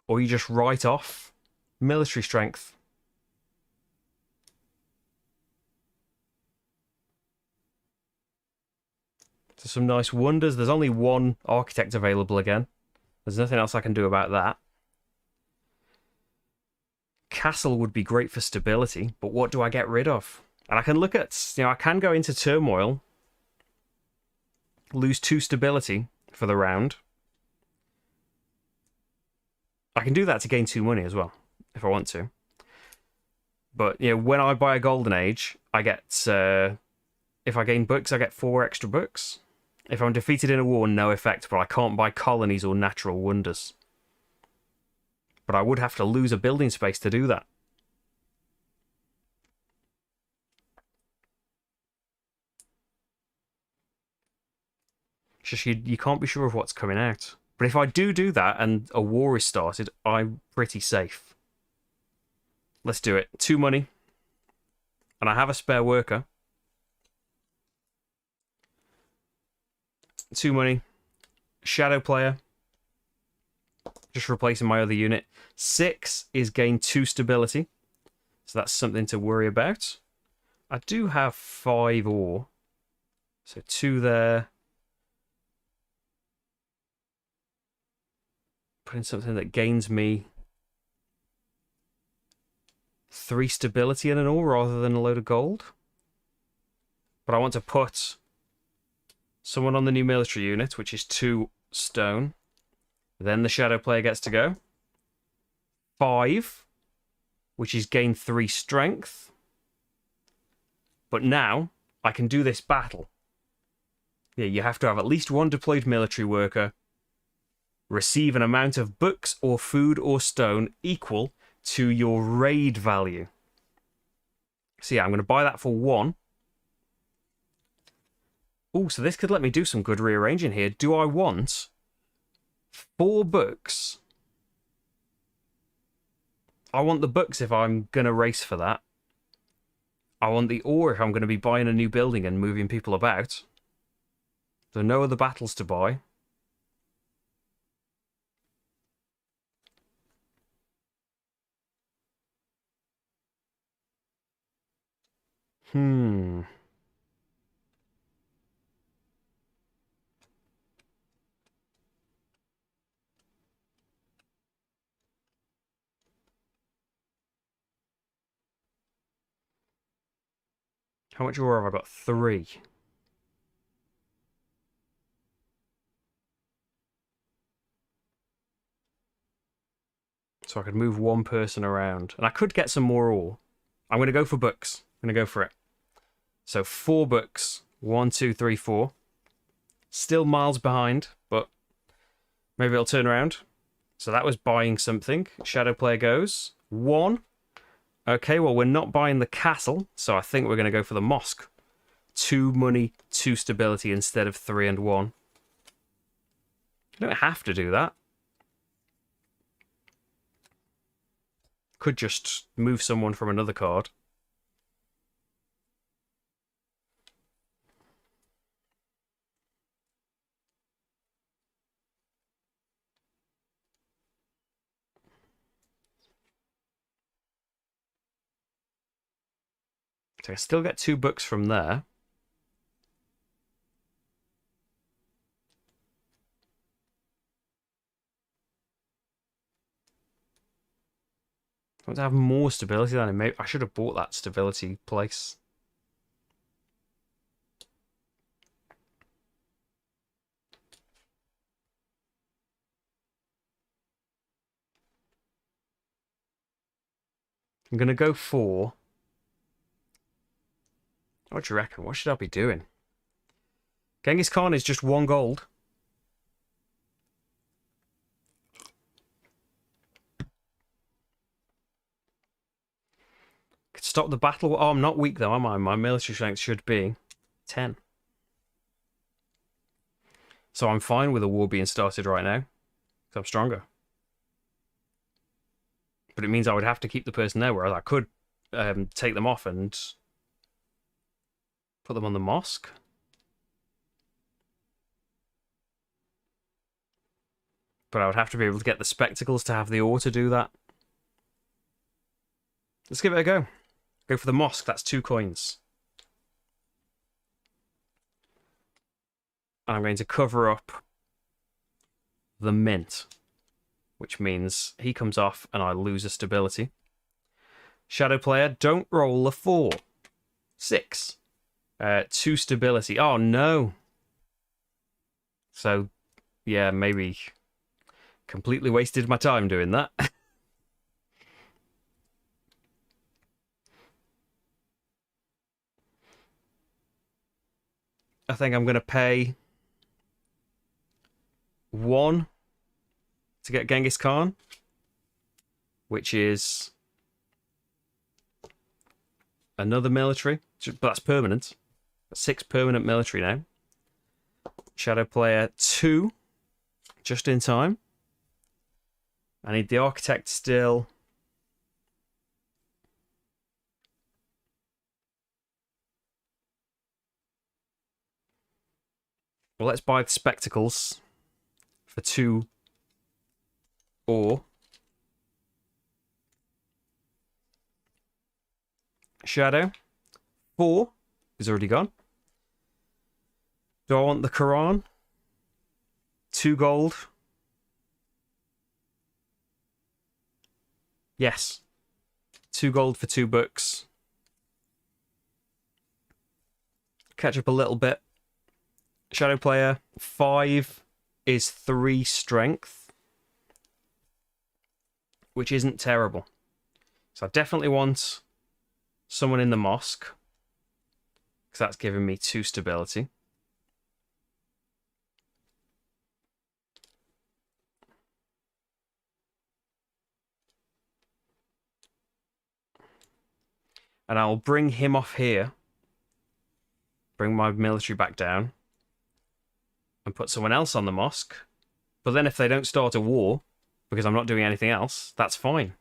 Or you just write off military strength. So some nice wonders. There's only 1 architect available again. There's nothing else I can do about that. Castle would be great for stability, but what do I get rid of? And I can look at, I can go into turmoil, lose 2 stability for the round. I can do that to gain 2 money as well, if I want to. But, when I buy a Golden Age, I get, if I gain books, I get 4 extra books. If I'm defeated in a war, no effect, but I can't buy colonies or natural wonders. But I would have to lose a building space to do that. It's just you can't be sure of what's coming out. But if I do that and a war is started, I'm pretty safe. Let's do it. 2 money. And I have a spare worker. 2 money. Shadow player. Just replacing my other unit. 6 is gain 2 stability. So that's something to worry about. I do have 5 ore. So 2 there. Put in something that gains me 3 stability and an ore rather than a load of gold. But I want to put someone on the new military unit, which is 2 stone. Then the shadow player gets to go. 5, which is gain 3 strength. But now I can do this battle. Yeah, you have to have at least 1 deployed military worker. Receive an amount of books or food or stone equal to your raid value. So yeah, I'm going to buy that for 1. Oh, so this could let me do some good rearranging here. Do I want 4 books? I want the books if I'm going to race for that. I want the ore if I'm going to be buying a new building and moving people about. There are no other battles to buy. How much ore have I got? 3. So I could move 1 person around. And I could get some more ore. I'm going to go for books. I'm going to go for it. So 4 books. 1, 2, 3, 4. Still miles behind, but maybe I'll turn around. So that was buying something. Shadow player goes. 1. Okay, well, we're not buying the castle, so I think we're going to go for the mosque. 2 money, 2 stability instead of 3 and 1. You don't have to do that. Could just move someone from another card. So I still get 2 books from there. I want to have more stability than I made. I should have bought that stability place. I'm going to go for... What do you reckon? What should I be doing? Genghis Khan is just 1 gold. Could stop the battle. Oh, I'm not weak though, am I? My military strength should be 10. So I'm fine with a war being started right now. Because I'm stronger. But it means I would have to keep the person there, whereas I could take them off and put them on the mosque. But I would have to be able to get the spectacles to have the ore to do that. Let's give it a go. Go for the mosque. That's 2 coins. And I'm going to cover up the mint, which means he comes off and I lose a stability. Shadow player, don't roll a 4. 6. 2 stability. Oh, no. So, yeah, maybe completely wasted my time doing that. I think I'm going to pay 1 to get Genghis Khan, which is another military, but that's permanent. 6 permanent military now. Shadow player 2. Just in time. I need the architect still. Well, let's buy the spectacles for 2 ore. Shadow 4 is already gone. Do I want the Quran? 2 gold. Yes. 2 gold for 2 books. Catch up a little bit. Shadow player 5 is 3 strength, which isn't terrible. So I definitely want someone in the mosque, because that's giving me 2 stability. And I'll bring him off here. Bring my military back down. And put someone else on the mosque. But then if they don't start a war, because I'm not doing anything else, that's fine.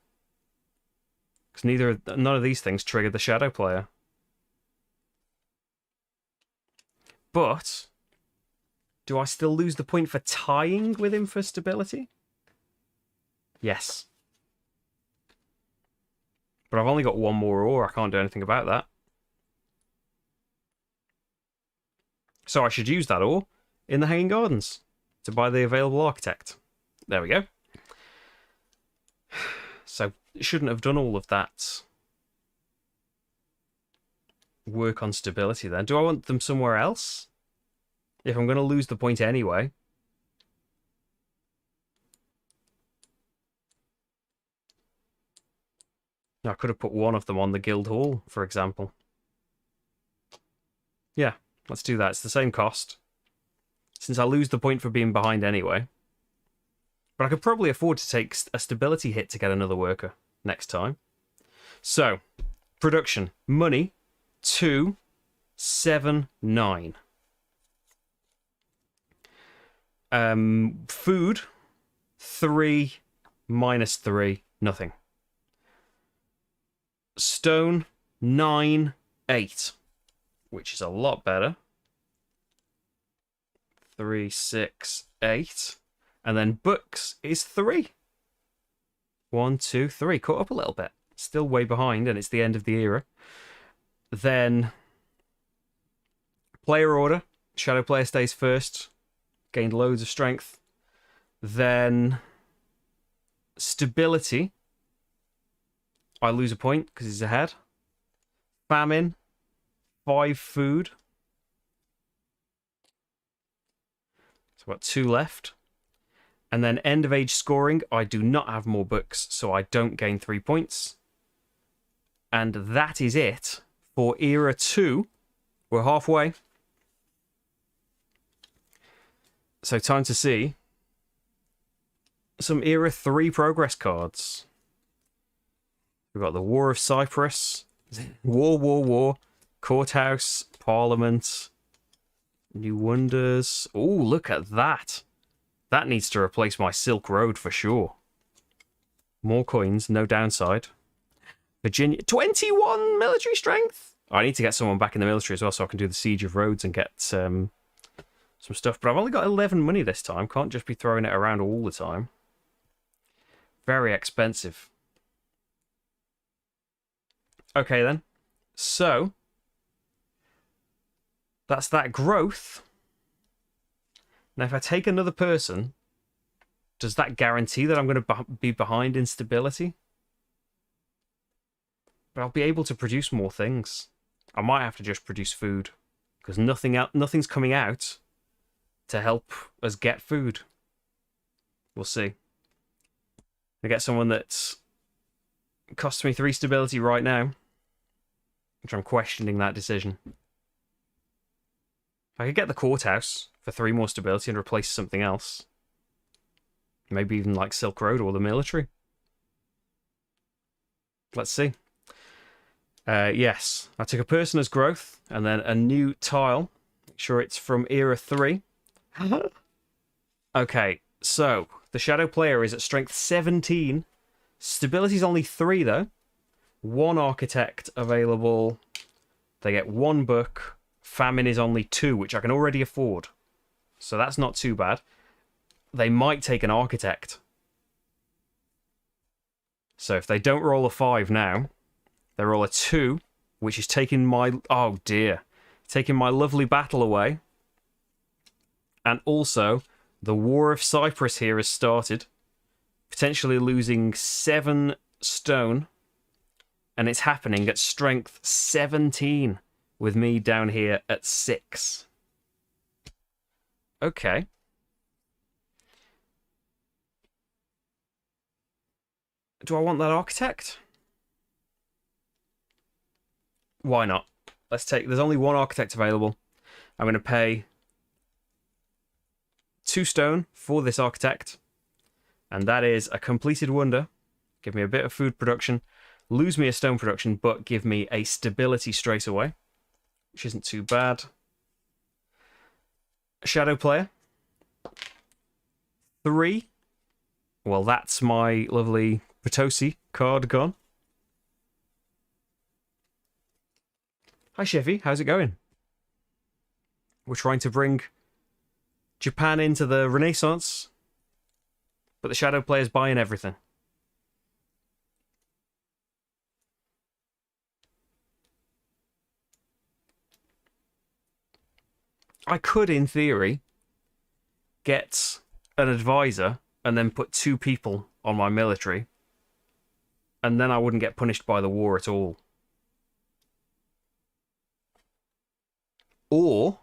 Because none of these things trigger the shadow player. But do I still lose the point for tying with him for stability? Yes. But I've only got 1 more ore. I can't do anything about that. So I should use that ore in the Hanging Gardens to buy the available architect. There we go. So shouldn't have done all of that work on stability then. Do I want them somewhere else? If I'm going to lose the point anyway. I could have put one of them on the guild hall, for example. Yeah, let's do that. It's the same cost. Since I lose the point for being behind anyway. But I could probably afford to take a stability hit to get another worker next time. So, production. Money, 2, 7, 9. Food, 3, -3, nothing. Stone, 9, 8. Which is a lot better. 3, 6, 8. And then books is 3. 1, 2, 3. Caught up a little bit. Still way behind, and it's the end of the era. Then player order. Shadow player stays first. Gained loads of strength. Then stability. I lose a point because he's ahead. Famine. 5 food. So I've got 2 left. And then end of age scoring. I do not have more books, so I don't gain 3 points. And that is it for Era 2. We're halfway. So time to see some Era 3 progress cards. We've got the War of Cyprus, War, Courthouse, Parliament, New Wonders. Oh, look at that. That needs to replace my Silk Road for sure. More coins, no downside. Virginia, 21 military strength. I need to get someone back in the military as well so I can do the Siege of Rhodes and get some stuff. But I've only got 11 money this time. Can't just be throwing it around all the time. Very expensive. Okay then. So, that's that growth. Now, if I take another person, does that guarantee that I'm going to be behind in stability? But I'll be able to produce more things. I might have to just produce food, because nothing's coming out to help us get food. We'll see. I get someone that costs me 3 stability right now, which I'm questioning that decision. I could get the courthouse for 3 more stability and replace something else. Maybe even like Silk Road or the military. Let's see. Yes, I took a person as growth and then a new tile. Make sure it's from Era 3. Okay, so the shadow player is at strength 17. Stability's only 3, though. 1 architect available. They get 1 book. Famine is only 2, which I can already afford. So that's not too bad. They might take an architect. So if they don't roll a 5 now, they roll a 2, which is taking my... Oh, dear. Taking my lovely battle away. And also, the War of Cyprus here has started. Potentially losing 7 stone. And it's happening at strength 17. With me down here at 6. Okay. Do I want that architect? Why not? Let's take... There's only 1 architect available. I'm going to pay 2 stone for this architect. And that is a completed wonder. Give me a bit of food production. Lose me a stone production, but give me a stability straight away. Which isn't too bad. Shadow player. 3. Well, that's my lovely Potosi card gone. Hi, Chevy. How's it going? We're trying to bring Japan into the Renaissance, but the shadow player's buying everything. I could, in theory, get an advisor and then put 2 people on my military, and then I wouldn't get punished by the war at all. Or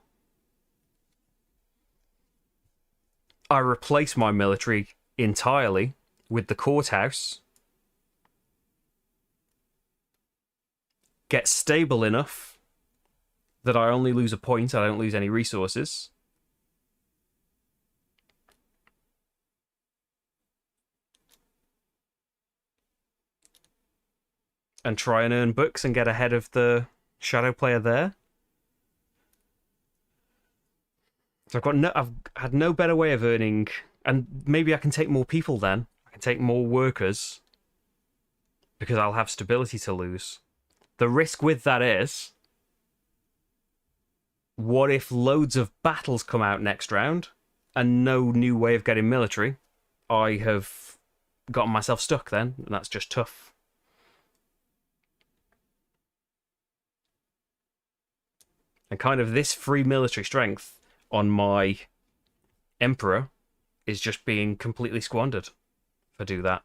I replace my military entirely with the courthouse, get stable enough that I only lose a point, I don't lose any resources. And try and earn books and get ahead of the shadow player there. So I've had no better way of earning, and maybe I can take more people then. I can take more workers because I'll have stability to lose. The risk with that is, what if loads of battles come out next round and no new way of getting military? I have gotten myself stuck then, and that's just tough. And kind of this free military strength on my emperor is just being completely squandered if I do that.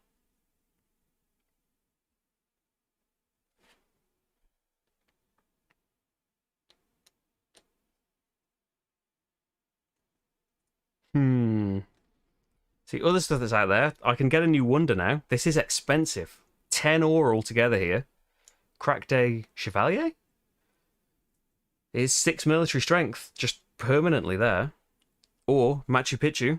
See, other stuff that's out there, I can get a new wonder now. This is expensive. 10 ore altogether here. Crack Day Chevalier? Is 6 military strength, just permanently there. Or Machu Picchu.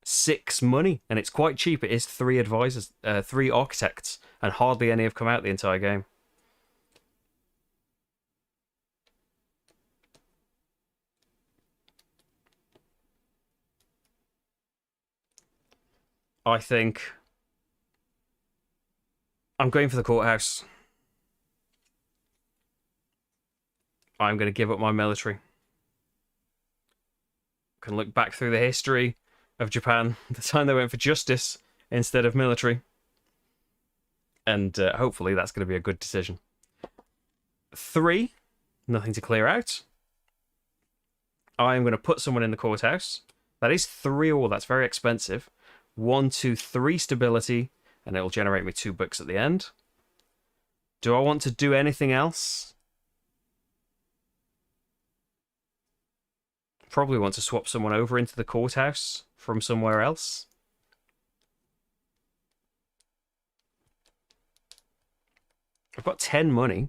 6 money, and it's quite cheap. It is 3 advisors, 3 architects, and hardly any have come out the entire game. I think I'm going for the courthouse. I'm going to give up my military. Can look back through the history of Japan, the time they went for justice instead of military. And hopefully that's going to be a good decision. 3, nothing to clear out. I am going to put someone in the courthouse. That is 3 ore, that's very expensive. 1, 2, 3 stability, and it'll generate me 2 books at the end. Do I want to do anything else? Probably want to swap someone over into the courthouse from somewhere else. I've got 10 money.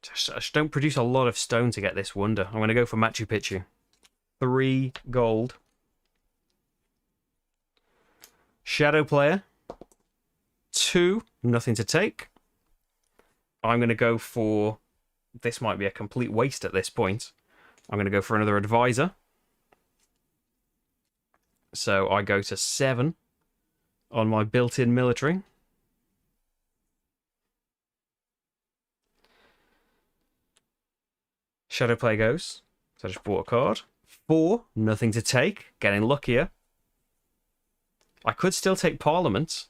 I just don't produce a lot of stone to get this wonder. I'm going to go for Machu Picchu. 3 gold. Shadow player. 2, nothing to take. I'm going to go for... This might be a complete waste at this point. I'm going to go for another advisor. So I go to 7 on my built-in military. Shadow play goes. So I just bought a card. 4, nothing to take. Getting luckier. I could still take Parliament.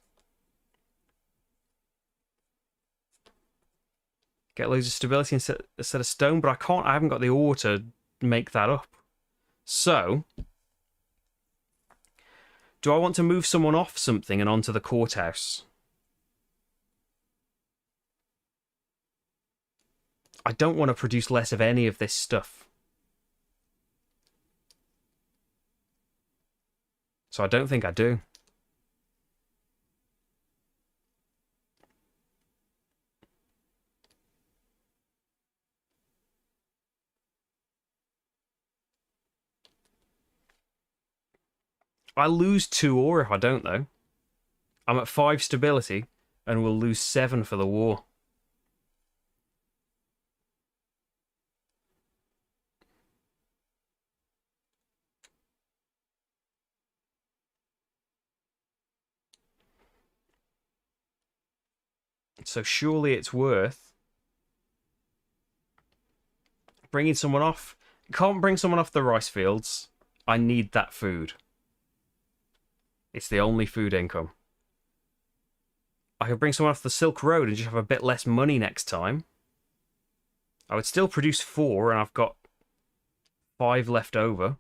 Get loads of stability instead of stone, but I can't. I haven't got the ore to make that up. So, do I want to move someone off something and onto the courthouse? I don't want to produce less of any of this stuff. So I don't think I do. I lose 2 ore if I don't, though. I'm at 5 stability, and we'll lose 7 for the war. So surely it's worth bringing someone off. Can't bring someone off the rice fields. I need that food. It's the only food income. I could bring someone off the Silk Road and just have a bit less money next time. I would still produce 4, and I've got 5 left over.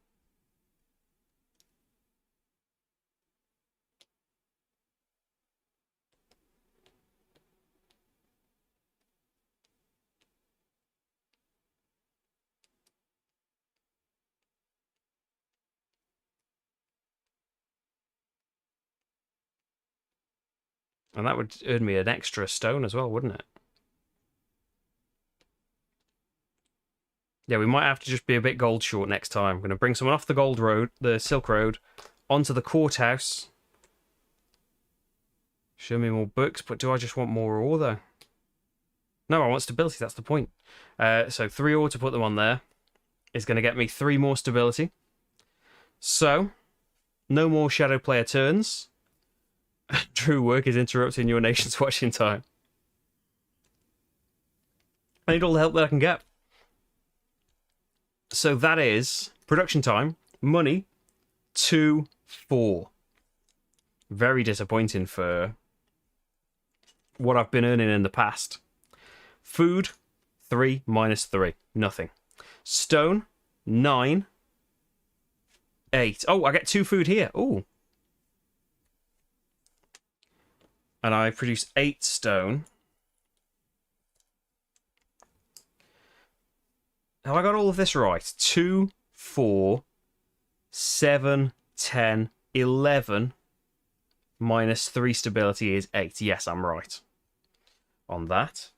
And that would earn me an extra stone as well, wouldn't it? Yeah, we might have to just be a bit gold short next time. I'm going to bring someone off the Gold Road, the Silk Road, onto the courthouse. Show me more books, but do I just want more ore, though? No, I want stability, that's the point. So 3 ore to put them on there is going to get me 3 more stability. So, no more Shadow Player turns. True work is interrupting your nation's watching time. I need all the help that I can get. So that is production time, money, 2, 4. Very disappointing for what I've been earning in the past. Food, 3 minus 3, nothing. Stone, 9, 8. Oh, I get 2 food here. Oh. And I produce 8 stone. Have I got all of this right? 2, 4, 7, 10, 11 minus 3 stability is 8. Yes, I'm right on that.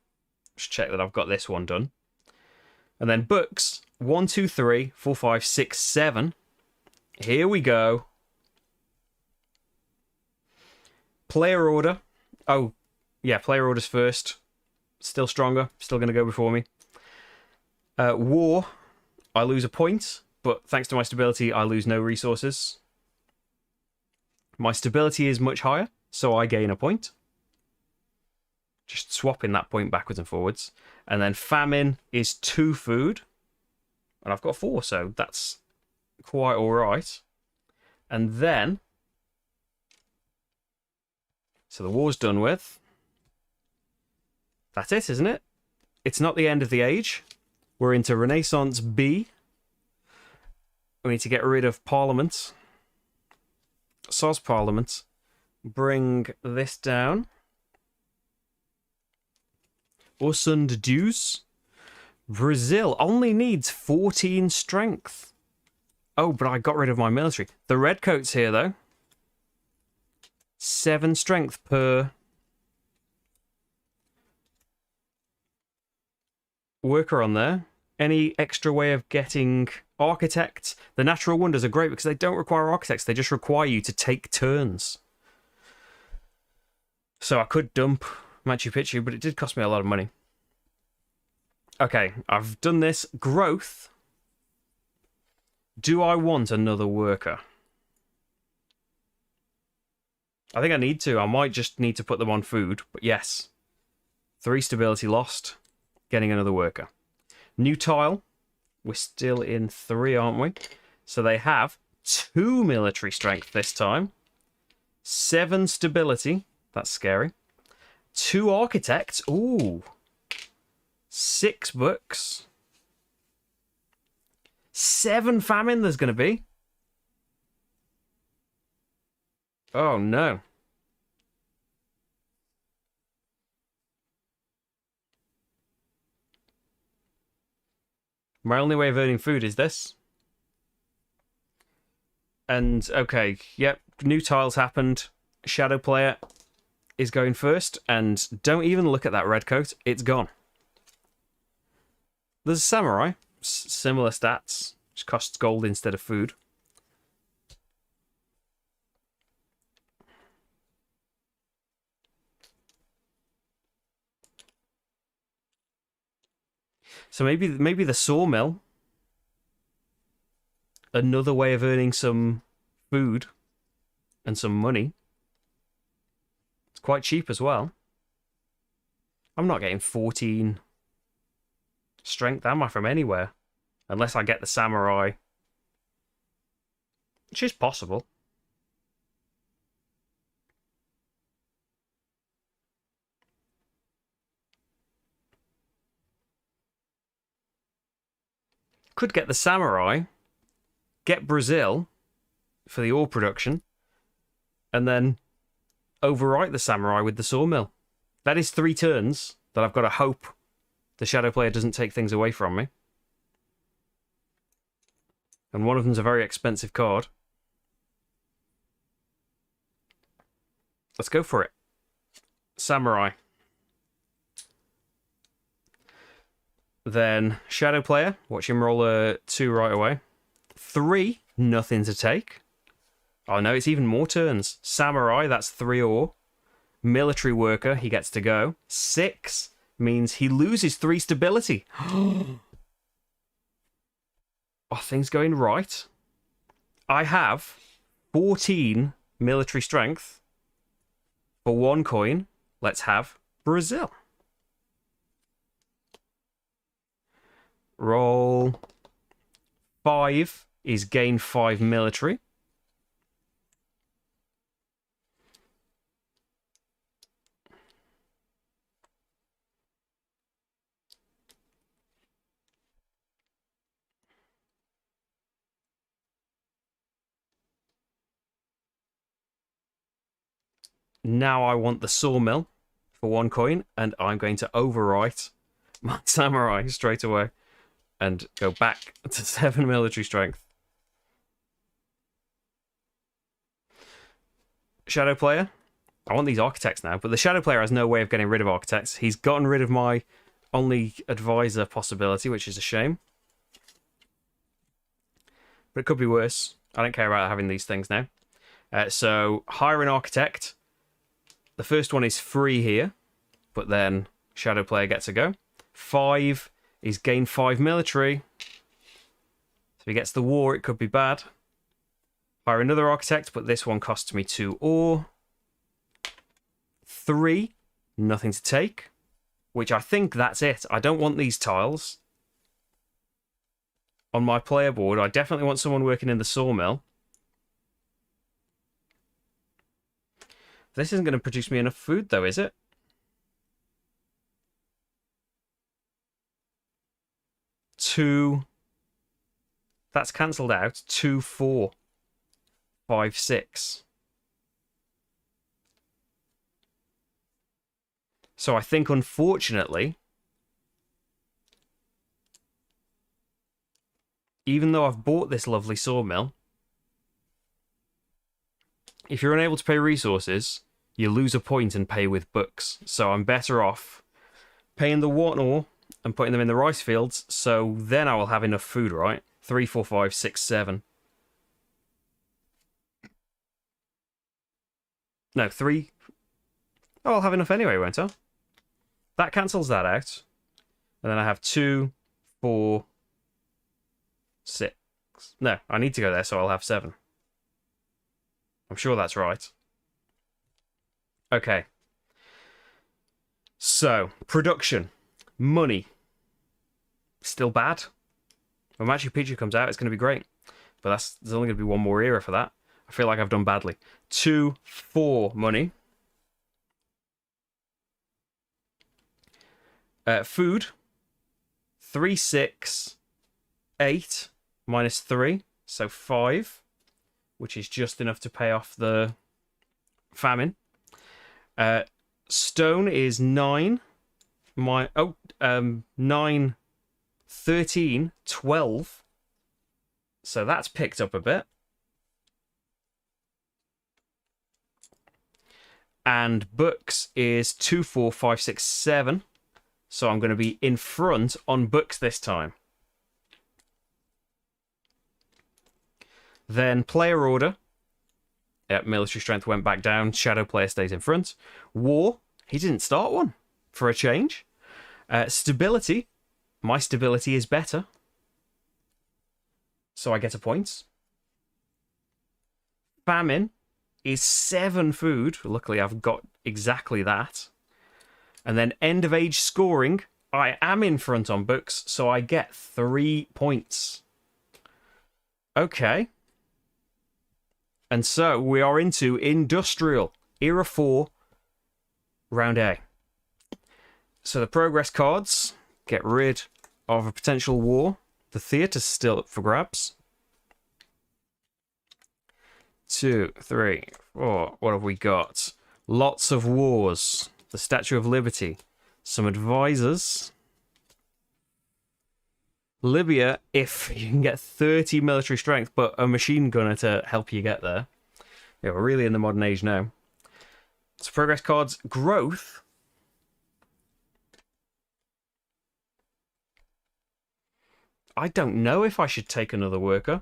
Just check that I've got this one done. And then books, 1, 2, 3, 4, 5, 6, 7. Here we go. Player order. Oh, yeah, player orders first. Still stronger. Still going to go before me. War. I lose a point, but thanks to my stability, I lose no resources. My stability is much higher, so I gain a point. Just swapping that point backwards and forwards. And then famine is 2 food. And I've got 4, so that's quite alright. And then... So the war's done with. That's it, isn't it? It's not the end of the age. We're into Renaissance B. We need to get rid of Parliament. SOS Parliament. Bring this down. Ursund Dews. Brazil only needs 14 strength. Oh, but I got rid of my military. The redcoats here, though. 7 strength per worker on there. Any extra way of getting Architect. The natural wonders are great because they don't require architects. They just require you to take turns. So I could dump Machu Picchu, but it did cost me a lot of money. Okay, I've done this. Growth. Do I want another worker? I think I need to. I might just need to put them on food, but yes. 3 stability lost. Getting another worker. New tile. We're still in 3, aren't we? So they have 2 military strength this time. 7 stability. That's scary. 2 architects. Ooh. 6 books. 7 famine there's going to be. Oh, no. My only way of earning food is this. And, okay, yep, new tiles happened. Shadow player is going first, and don't even look at that red coat. It's gone. There's a samurai. Similar stats. Just costs gold instead of food. So maybe the sawmill. Another way of earning some food and some money. It's quite cheap as well. I'm not getting 14 strength, am I, from anywhere? Unless I get the samurai. Which is possible. Could get the samurai, get Brazil for the ore production, and then overwrite the samurai with the sawmill. That is 3 turns that I've got to hope the shadow player doesn't take things away from me. And one of them's a very expensive card. Let's go for it. Samurai. Then shadow player. Watch him roll a 2 right away. 3, nothing to take. Oh no, it's even more turns. Samurai, that's 3 ore. Military worker, he gets to go. 6 means he loses 3 stability. Are things going right? I have 14 military strength. For 1 coin, let's have Brazil. Roll 5 is gain 5 military. Now I want the sawmill for 1 coin, and I'm going to overwrite my samurai straight away and go back to 7 military strength. Shadow player. I want these architects now, but the shadow player has no way of getting rid of architects. He's gotten rid of my only advisor possibility, which is a shame. But it could be worse. I don't care about having these things now. So, hire an architect. The first one is free here, but then shadow player gets a go. 5 is gain 5 military. So if he gets the war, it could be bad. Hire another architect, but this one costs me 2 ore. 3, nothing to take, which I think that's it. I don't want these tiles on my player board. I definitely want someone working in the sawmill. This isn't going to produce me enough food, though, is it? Two. That's cancelled out. 2, 4, 5, 6. So I think, unfortunately, even though I've bought this lovely sawmill, if you're unable to pay resources, you lose a point and pay with books. So I'm better off paying the one ore and putting them in the rice fields, so then I will have enough food, right? 3, 4, 5, 6, 7. No, 3. Oh, I'll have enough anyway, won't I? That cancels that out. And then I have 2, 4, 6. No, I need to go there, so I'll have 7. I'm sure that's right. Okay. So, production. Money. Still bad. When Machu Picchu comes out, it's going to be great. But there's only going to be one more era for that. I feel like I've done badly. 2, 4 money. Food. 3, 6, 8, minus 3. So 5. Which is just enough to pay off the famine. Stone is 9. 9, 13, 12. So that's picked up a bit. And books is 2, 4, 5, 6, 7. So I'm going to be in front on books this time. Then player order. Yep, military strength went back down. Shadow player stays in front. War. He didn't start one for a change. Stability. My stability is better. So I get a point. Famine is 7 food. Luckily, I've got exactly that. And then end of age scoring. I am in front on books, so I get 3 points. Okay. And so we are into industrial. Era 4, round A. So the progress cards get rid of a potential war. The theatre's still up for grabs. 2, 3, 4. What have we got? Lots of wars. The Statue of Liberty. Some advisors. Libya, if you can get 30 military strength, but a machine gunner to help you get there. Yeah, we're really in the modern age now. So progress cards, growth. I don't know if I should take another worker.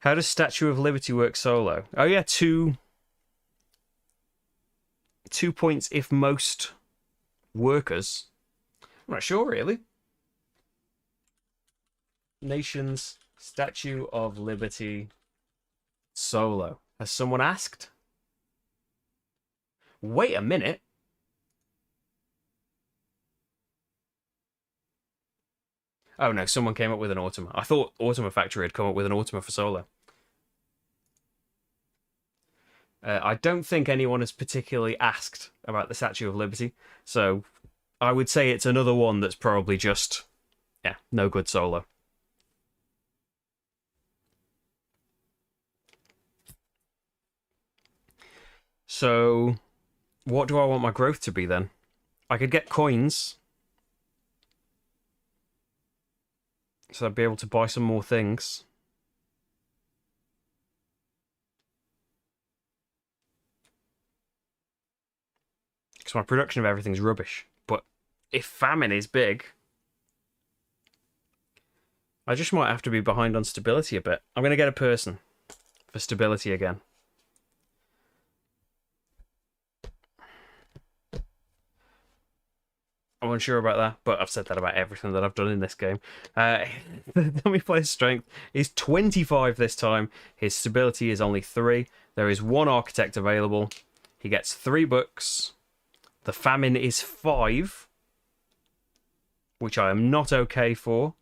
How does Statue of Liberty work solo? Oh yeah, 2 points if most workers. I'm not sure, really. Nations, Statue of Liberty, solo. Has someone asked? Wait a minute. Oh no, someone came up with an Automa. I thought Automa Factory had come up with an Automa for solo. I don't think anyone has particularly asked about the Statue of Liberty, so I would say it's another one that's probably just, yeah, no good solo. So, what do I want my growth to be then? I could get coins. So I'd be able to buy some more things. Because my production of everything's rubbish. But if famine is big, I just might have to be behind on stability a bit. I'm going to get a person for stability again. I'm unsure about that, but I've said that about everything that I've done in this game. The dummy player's strength is 25 this time. His stability is only 3. There is 1 architect available. He gets 3 books. The famine is 5, which I am not okay for.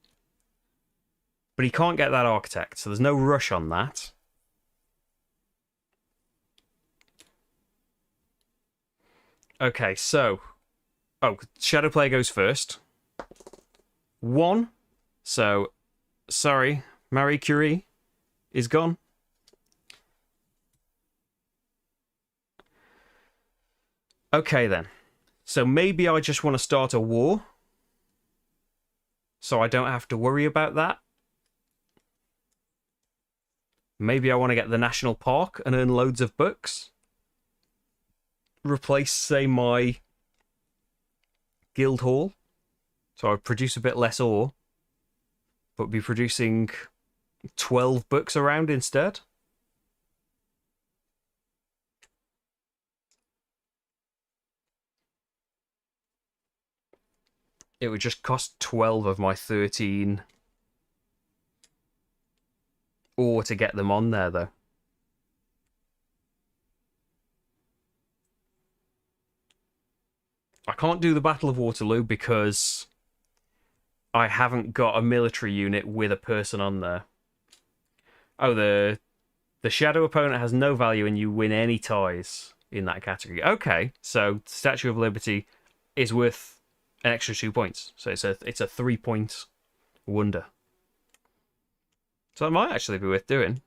But he can't get that architect, so there's no rush on that. Okay, so... Oh, Shadow Player goes first. 1. So, sorry, Marie Curie is gone. Okay, then. So maybe I just want to start a war. So I don't have to worry about that. Maybe I want to get the national park and earn loads of books. replace, say, my guild hall. So I produce a bit less ore, but be producing 12 books around instead. It would just cost 12 of my 13 ore to get them on there, though. I can't do the Battle of Waterloo because I haven't got a military unit with a person on there. Oh, the shadow opponent has no value and you win any ties in that category. Okay, so Statue of Liberty is worth an extra 2 points. So it's a 3-point wonder. So that might actually be worth doing.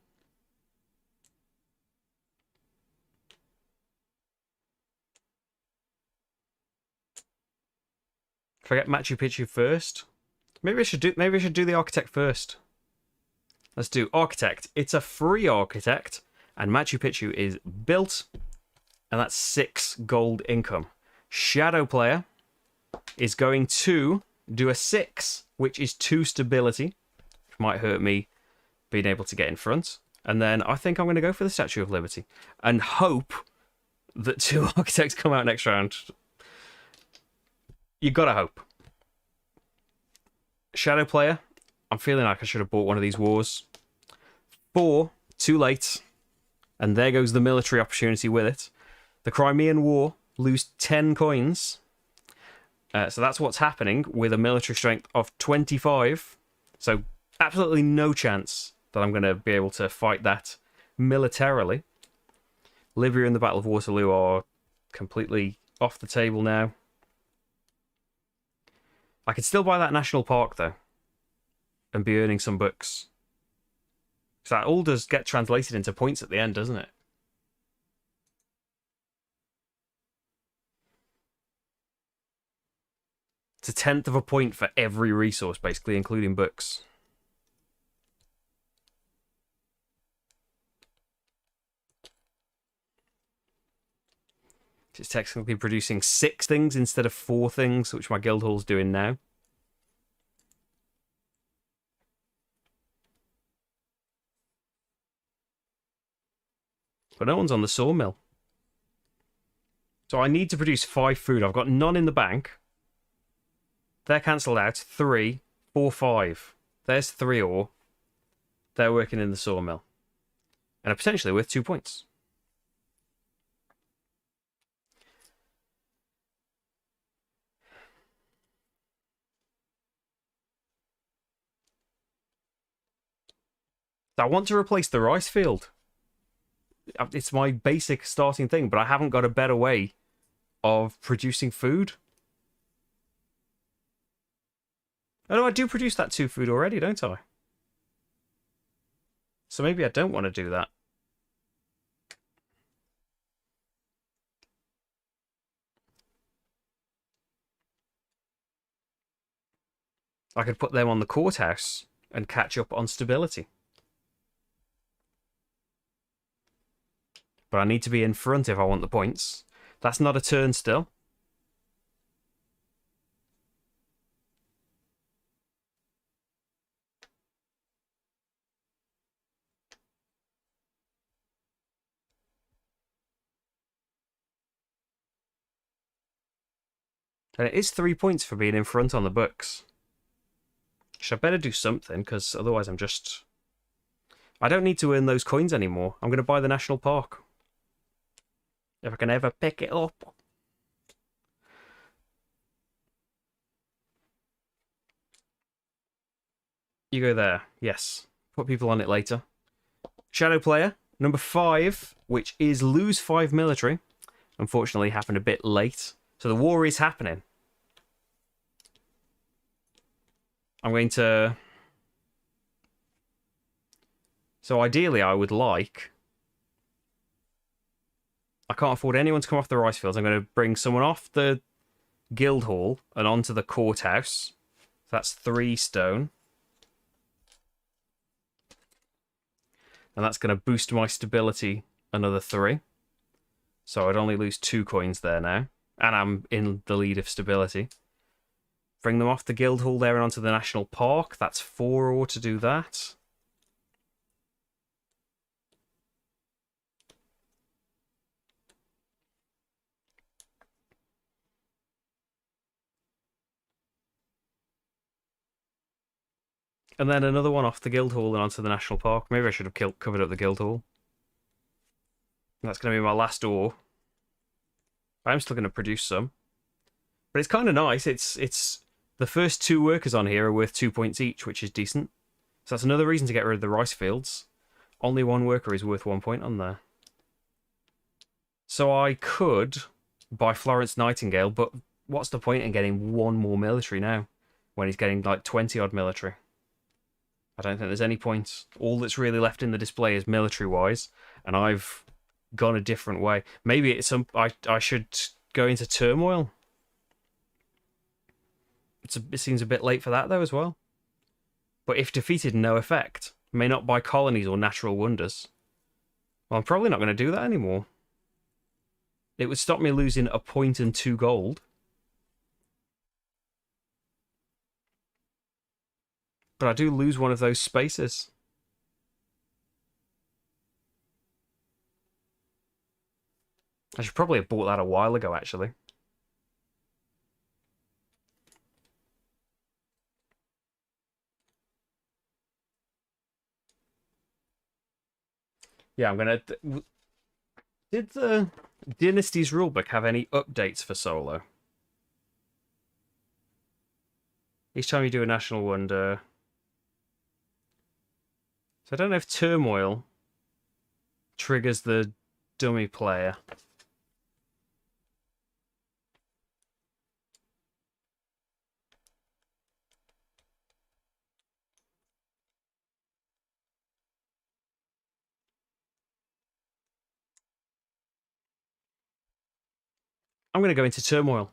If I get Machu Picchu first, maybe I should do the architect first. Let's do architect. It's a free architect, and Machu Picchu is built, and that's 6 gold income. Shadow player is going to do a 6, which is 2 stability, which might hurt me being able to get in front. And then I think I'm going to go for the Statue of Liberty and hope that 2 architects come out next round. You gotta hope. Shadow player, I'm feeling like I should have bought one of these wars. 4, too late. And there goes the military opportunity with it. The Crimean War, lose 10 coins. So that's what's happening with a military strength of 25. So absolutely no chance that I'm going to be able to fight that militarily. Libya and the Battle of Waterloo are completely off the table now. I could still buy that national park, though, and be earning some books. So that all does get translated into points at the end, doesn't it? It's a 1/10 of a point for every resource, basically, including books. It's technically producing 6 things instead of 4 things, which my guild hall's doing now. But no one's on the sawmill. So I need to produce 5 food. I've got none in the bank. They're cancelled out. 3, 4, 5. There's 3 ore. They're working in the sawmill. And are potentially worth 2 points. I want to replace the rice field. It's my basic starting thing, but I haven't got a better way of producing food. Oh no, I do produce that 2 food already, don't I? So maybe I don't want to do that. I could put them on the courthouse and catch up on stability. But I need to be in front if I want the points. That's not a turn still. And it is 3 points for being in front on the books. Which I better do something, because otherwise I'm just... I don't need to earn those coins anymore. I'm going to buy the national park. If I can ever pick it up. You go there. Yes. Put people on it later. Shadow player, number 5, which is lose 5 military. Unfortunately, happened a bit late. So the war is happening. I'm going to... So ideally, I would like... I can't afford anyone to come off the rice fields. I'm going to bring someone off the guild hall and onto the courthouse. That's 3 stone. And that's going to boost my stability another 3. So I'd only lose 2 coins there now. And I'm in the lead of stability. Bring them off the guild hall there and onto the national park. That's 4 ore to do that. And then another one off the guild hall and onto the national park. Maybe I should have covered up the guild hall. That's going to be my last ore. I'm still going to produce some. But it's kind of nice. It's the first 2 workers on here are worth 2 points each, which is decent. So that's another reason to get rid of the rice fields. Only 1 worker is worth 1 point on there. So I could buy Florence Nightingale, but what's the point in getting 1 more military now when he's getting like 20 odd military? I don't think there's any point. All that's really left in the display is military-wise, and I've gone a different way. Maybe it's I should go into turmoil. It seems a bit late for that though as well. But if defeated, no effect. May not buy colonies or natural wonders. Well, I'm probably not going to do that anymore. It would stop me losing a point and 2 gold. But I do lose one of those spaces. I should probably have bought that a while ago, actually. Yeah, I'm gonna... Did the Dynasties rulebook have any updates for solo? Each time you do a national wonder... So I don't know if turmoil triggers the dummy player. I'm going to go into turmoil.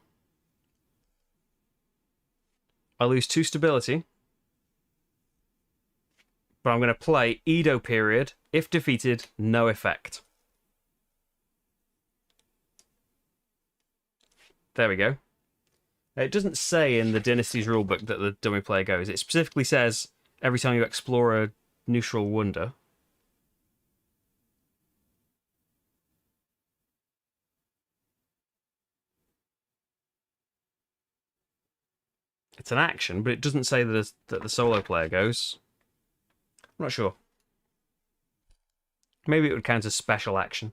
I lose 2 stability. But I'm going to play Edo period. If defeated, no effect. There we go. It doesn't say in the Dynasties rulebook that the dummy player goes. It specifically says every time you explore a neutral wonder. It's an action, but it doesn't say that the solo player goes. I'm not sure. Maybe it would count as special action.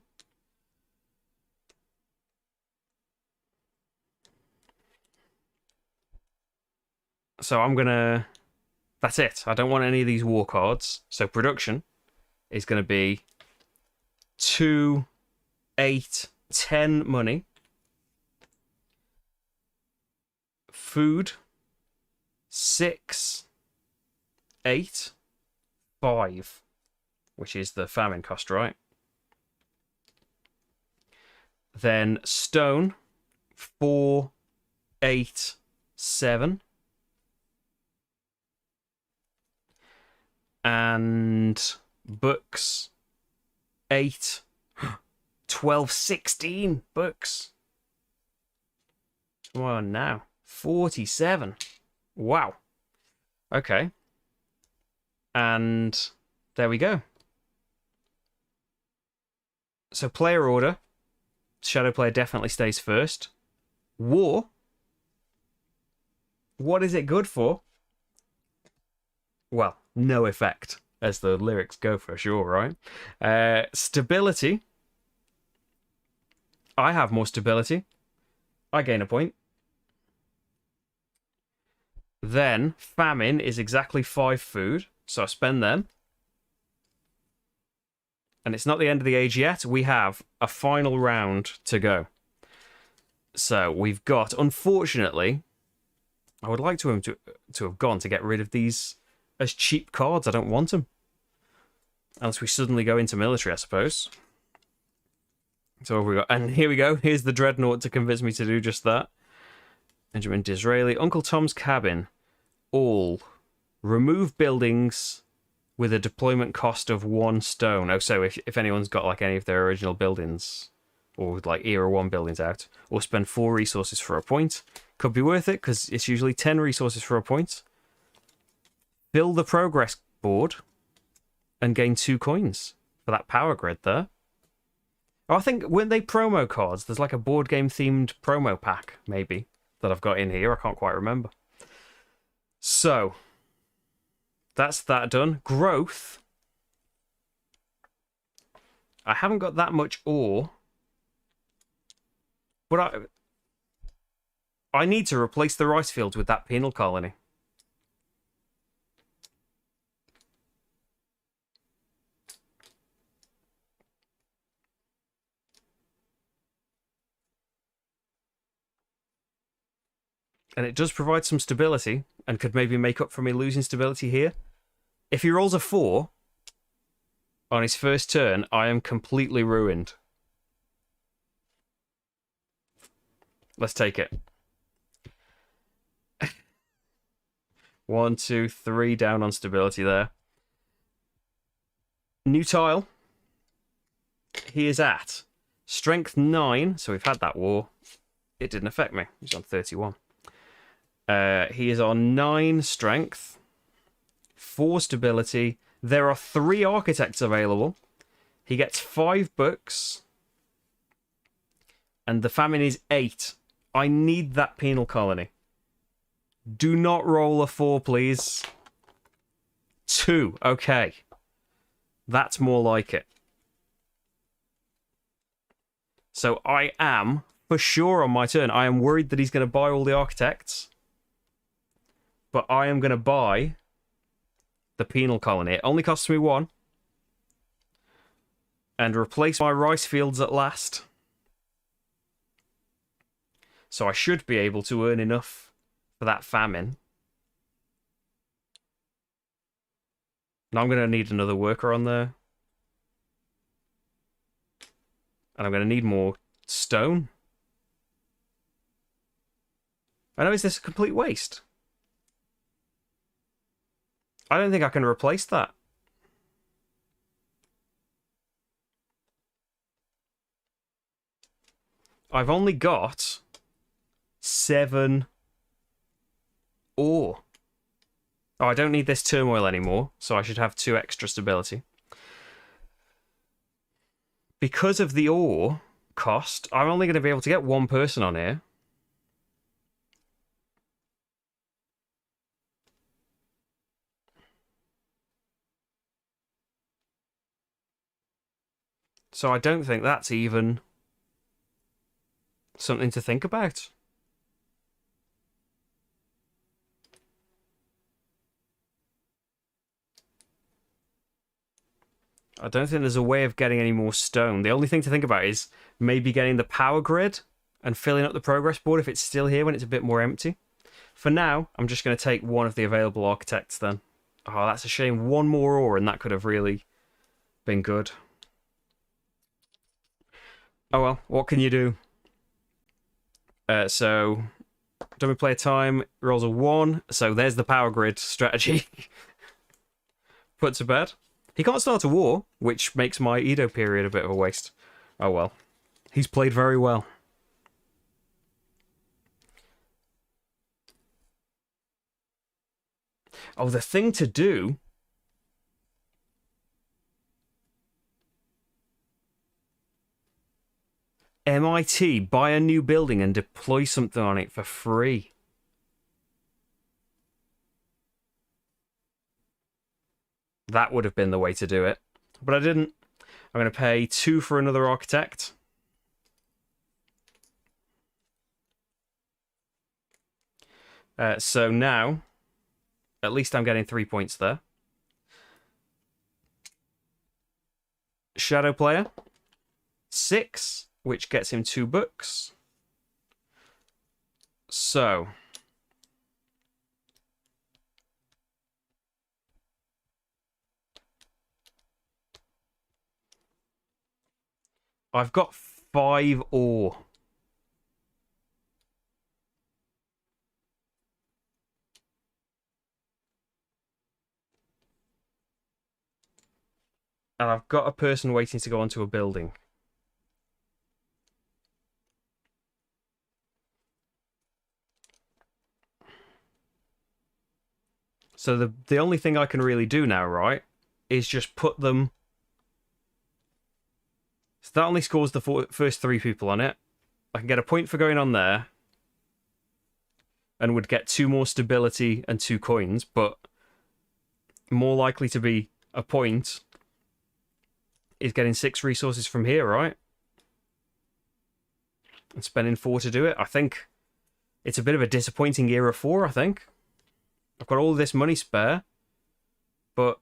So I'm gonna... That's it. I don't want any of these war cards. So production is going to be 2, 8, 10 money. Food, 6, 8, 5, which is the famine cost, right? Then stone, 4, 8, 7. And books, 8, 12, 16 books. Come on now. 47. Wow. Okay. And there we go. So player order. Shadow player definitely stays first. War. What is it good for? Well, no effect, as the lyrics go for sure, right? Stability. I have more stability. I gain a point. Then famine is exactly 5 food, so I spend them. And it's not the end of the age yet. We have a final round to go. So we've got, unfortunately, I would like to have gone to get rid of these as cheap cards. I don't want them. Unless we suddenly go into military, I suppose. So what have we got? And here we go. Here's the Dreadnought to convince me to do just that. Benjamin Disraeli. Uncle Tom's Cabin. All. Remove buildings with a deployment cost of 1 stone. Oh, so if anyone's got like any of their original buildings or like era 1 buildings out, or spend 4 resources for a point. Could be worth it because it's usually 10 resources for a point. Fill the progress board and gain 2 coins for that power grid there. Oh, I think, weren't they promo cards? There's like a board game themed promo pack, maybe, that I've got in here. I can't quite remember. So, that's that done. Growth. I haven't got that much ore. But I need to replace the rice fields with that penal colony. And it does provide some stability, and could maybe make up for me losing stability here. If he rolls a 4 on his first turn, I am completely ruined. Let's take it. 1, 2, 3 down on stability there. New tile. He is at strength 9, so we've had that war. It didn't affect me. He's on 31. He is on 9 strength, 4 stability. There are 3 architects available. He gets 5 books. And the famine is 8. I need that penal colony. Do not roll a 4, please. 2. Okay. That's more like it. So I am, for sure on my turn, I am worried that he's going to buy all the architects. But I am going to buy the penal colony. It only costs me 1. And replace my rice fields at last. So I should be able to earn enough for that famine. And I'm going to need another worker on there. And I'm going to need more stone. I know, is this a complete waste? I don't think I can replace that. I've only got 7 ore. Oh, I don't need this turmoil anymore, so I should have 2 extra stability. Because of the ore cost, I'm only going to be able to get 1 person on here. So I don't think that's even something to think about. I don't think there's a way of getting any more stone. The only thing to think about is maybe getting the power grid and filling up the progress board if it's still here when it's a bit more empty. For now, I'm just going to take 1 of the available architects then. Oh, that's a shame. 1 more ore and that could have really been good. Oh well, what can you do? So, dummy player time, rolls a 1. So there's the power grid strategy. Put to bed. He can't start a war, which makes my Edo period a bit of a waste. Oh well. He's played very well. Oh, the thing to do... MIT, buy a new building and deploy something on it for free. That would have been the way to do it. But I didn't. I'm going to pay 2 for another architect. So now, at least I'm getting 3 points there. Shadow player. 6, which gets him 2 books. So... I've got 5 ore. And I've got a person waiting to go onto a building. So the only thing I can really do now, right, is just put them... So that only scores the first 3 people on it. I can get a point for going on there. And would get 2 more stability and 2 coins, but more likely to be a point is getting 6 resources from here, right? And spending 4 to do it. I think it's a bit of a disappointing era 4, I think. I've got all this money spare, but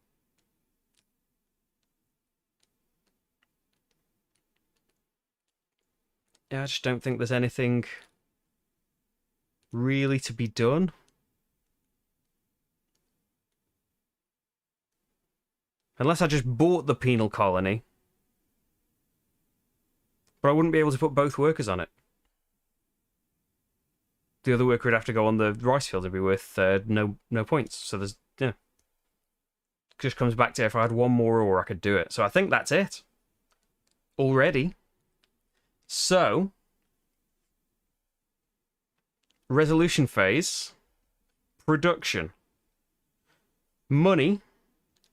yeah, I just don't think there's anything really to be done. Unless I just bought the penal colony. But I wouldn't be able to put both workers on it. The other worker would have to go on the rice field and be worth no points. So there's, yeah. It just comes back to if I had 1 more ore, I could do it. So I think that's it. Already. So, resolution phase. Production. Money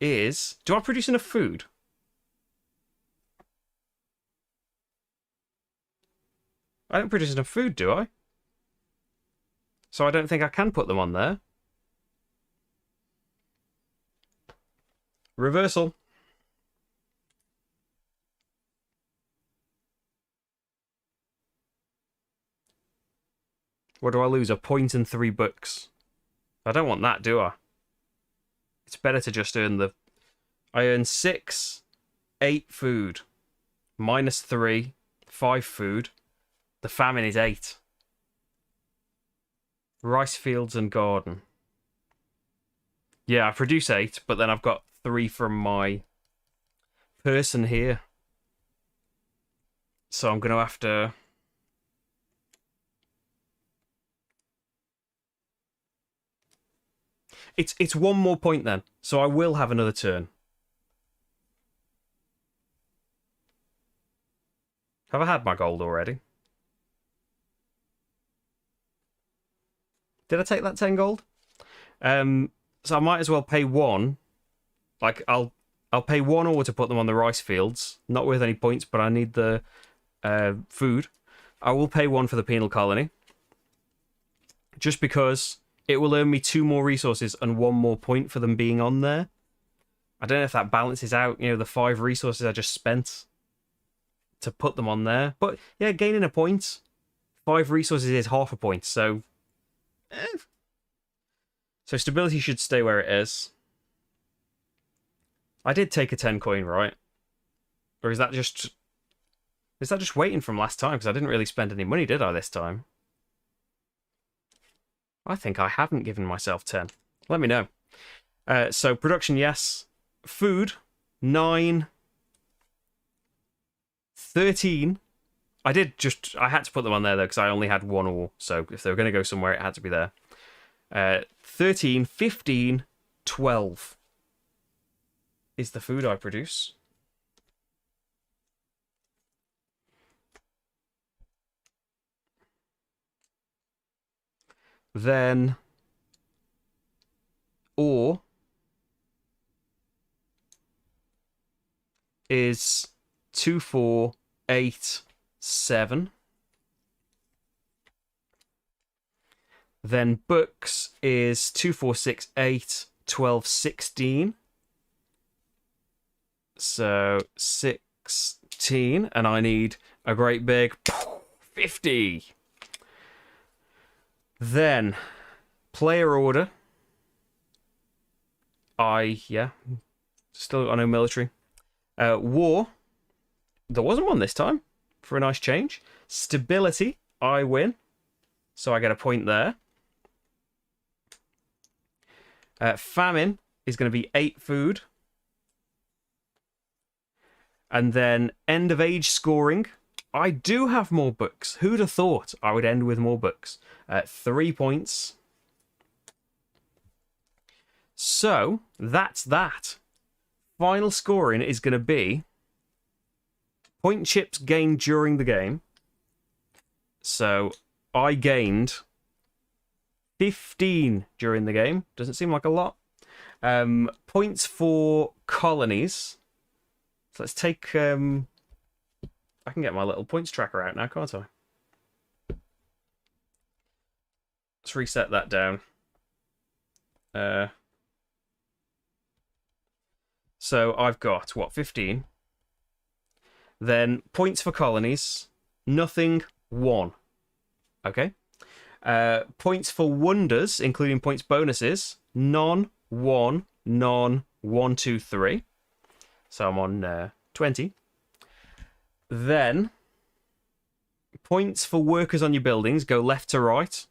is... Do I produce enough food? I don't produce enough food, do I? So I don't think I can put them on there. Reversal. What do I lose? A point and 3 books. I don't want that, do I? It's better to just earn the... I earn 6, 8 food. Minus 3, 5 food. The famine is 8. Rice fields and garden. Yeah, I produce 8, but then I've got 3 from my person here. So I'm going to have to... It's 1 more point then, so I will have another turn. Have I had my gold already? Did I take that 10 gold? So I might as well pay 1. Like I'll pay 1 ore to put them on the rice fields. Not worth any points, but I need the food. I will pay 1 for the penal colony. Just because it will earn me 2 more resources and 1 more point for them being on there. I don't know if that balances out, the 5 resources I just spent to put them on there. But yeah, gaining a point. 5 resources is half a point, so... So stability should stay where it is. I did take a 10 coin, right? Or is that just waiting from last time? Because I didn't really spend any money, did I, this time? I think I haven't given myself 10. Let me know. So production, yes. Food, 9. 13. I had to put them on there, though, because I only had 1 ore. So if they were going to go somewhere, it had to be there. 13, 15, 12 is the food I produce. Then ore is 2, 4, 8, 7. Then books is 2, 4, 6, 8, 12, 16. So 16. And I need a great big 50. Then player order. Still got no military. War. There wasn't one this time, for a nice change. Stability. I win. So I get a point there. Famine is going to be 8 food. And then end of age scoring. I do have more books. Who'd have thought I would end with more books? 3 points. So, that's that. Final scoring is going to be point chips gained during the game. So, I gained 15 during the game. Doesn't seem like a lot. Points for colonies. So let's take... I can get my little points tracker out now, can't I? Let's reset that down. So I've got, what, 15? Then points for colonies, nothing, 1. Okay. Points for wonders, including points bonuses, none, 1, none, 1, 2, 3. So I'm on 20. Then points for workers on your buildings go left to right.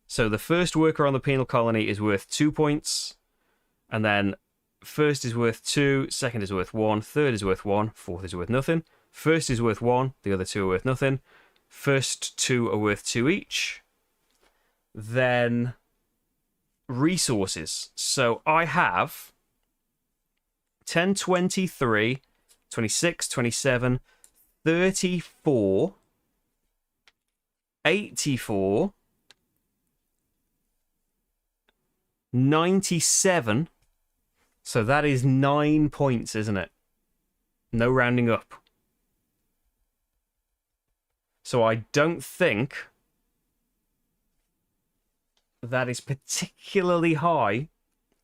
So the first worker on the penal colony is worth 2 points, and then first is worth 2, second is worth 1, third is worth 1, fourth is worth nothing. First is worth 1, the other 2 are worth nothing. First 2 are worth 2 each. Then resources. So I have 10, 23, 26, 27, 34, 84, 97. So that is 9 points, isn't it? No rounding up. So I don't think that is particularly high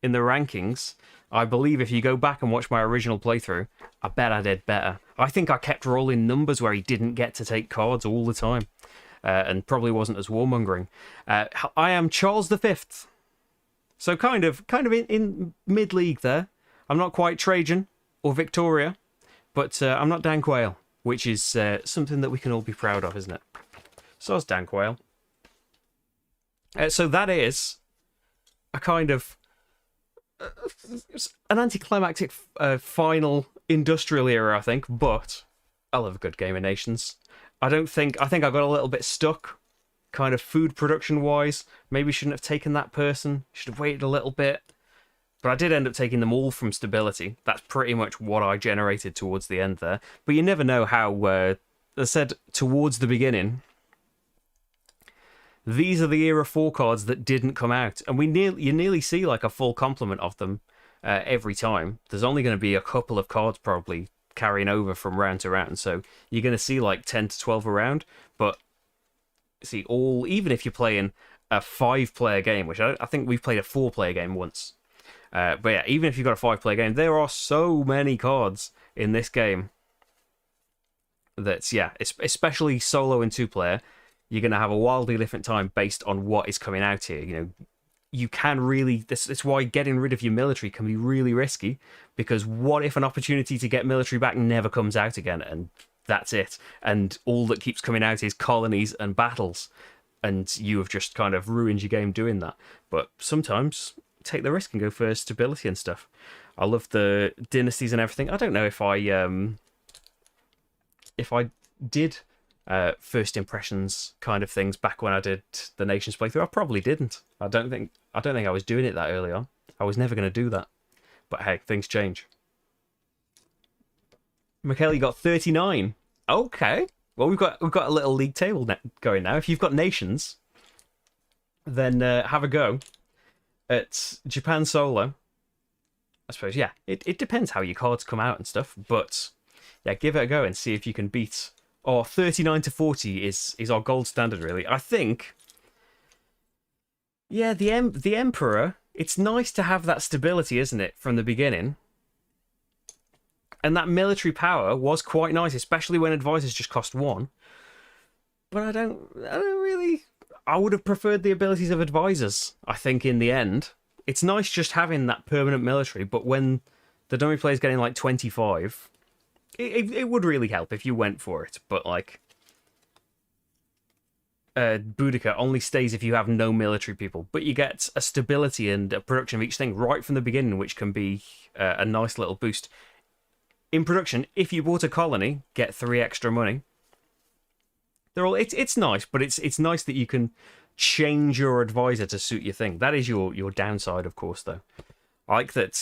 in the rankings. I believe if you go back and watch my original playthrough, I bet I did better. I think I kept rolling numbers where he didn't get to take cards all the time, and probably wasn't as warmongering. I am Charles V. So kind of in mid-league there. I'm not quite Trajan or Victoria, but I'm not Dan Quayle, which is something that we can all be proud of, isn't it? So is Dan Quayle. So that is a kind of an anticlimactic final industrial era, I think, but I love a good game of nations. I think I got a little bit stuck, kind of food production wise. Maybe shouldn't have taken that person. Should have waited a little bit. But I did end up taking them all from stability. That's pretty much what I generated towards the end there. But you never know how, as I said towards the beginning, these are the Era 4 cards that didn't come out. And you nearly see like a full complement of them every time. There's only going to be a couple of cards probably carrying over from round to round. So you're going to see like 10 to 12 around. But see, even if you're playing a 5-player game, which I think we've played a 4-player game once. But yeah, even if you've got a 5-player game, there are so many cards in this game that's, yeah, especially solo and 2-player, you're going to have a wildly different time based on what is coming out here. You know, you can really... That's why getting rid of your military can be really risky, because what if an opportunity to get military back never comes out again, and that's it, and all that keeps coming out is colonies and battles, and you have just kind of ruined your game doing that. But sometimes take the risk and go for stability and stuff. I love the dynasties and everything. I don't know if I did first impressions kind of things back when I did the Nations playthrough. I probably didn't. I don't think I was doing it that early on. I was never going to do that. But hey, things change. MacLeod got 39. Okay. Well, we've got a little league table going now. If you've got nations, then have a go at Japan solo. I suppose, yeah. It depends how your cards come out and stuff, but yeah, give it a go and see if you can beat. 39 to 40 is our gold standard, really. I think, yeah, the Emperor, it's nice to have that stability, isn't it, from the beginning? And that military power was quite nice, especially when advisors just cost 1. But I don't really... I would have preferred the abilities of advisors, I think, in the end. It's nice just having that permanent military, but when the dummy player is getting like 25... It would really help if you went for it, but like Boudica only stays if you have no military people, but you get a stability and a production of each thing right from the beginning, which can be a nice little boost. In production, if you bought a colony, get 3 extra money. They're all it's nice, but it's nice that you can change your advisor to suit your thing. That is your downside, of course, though. I like that.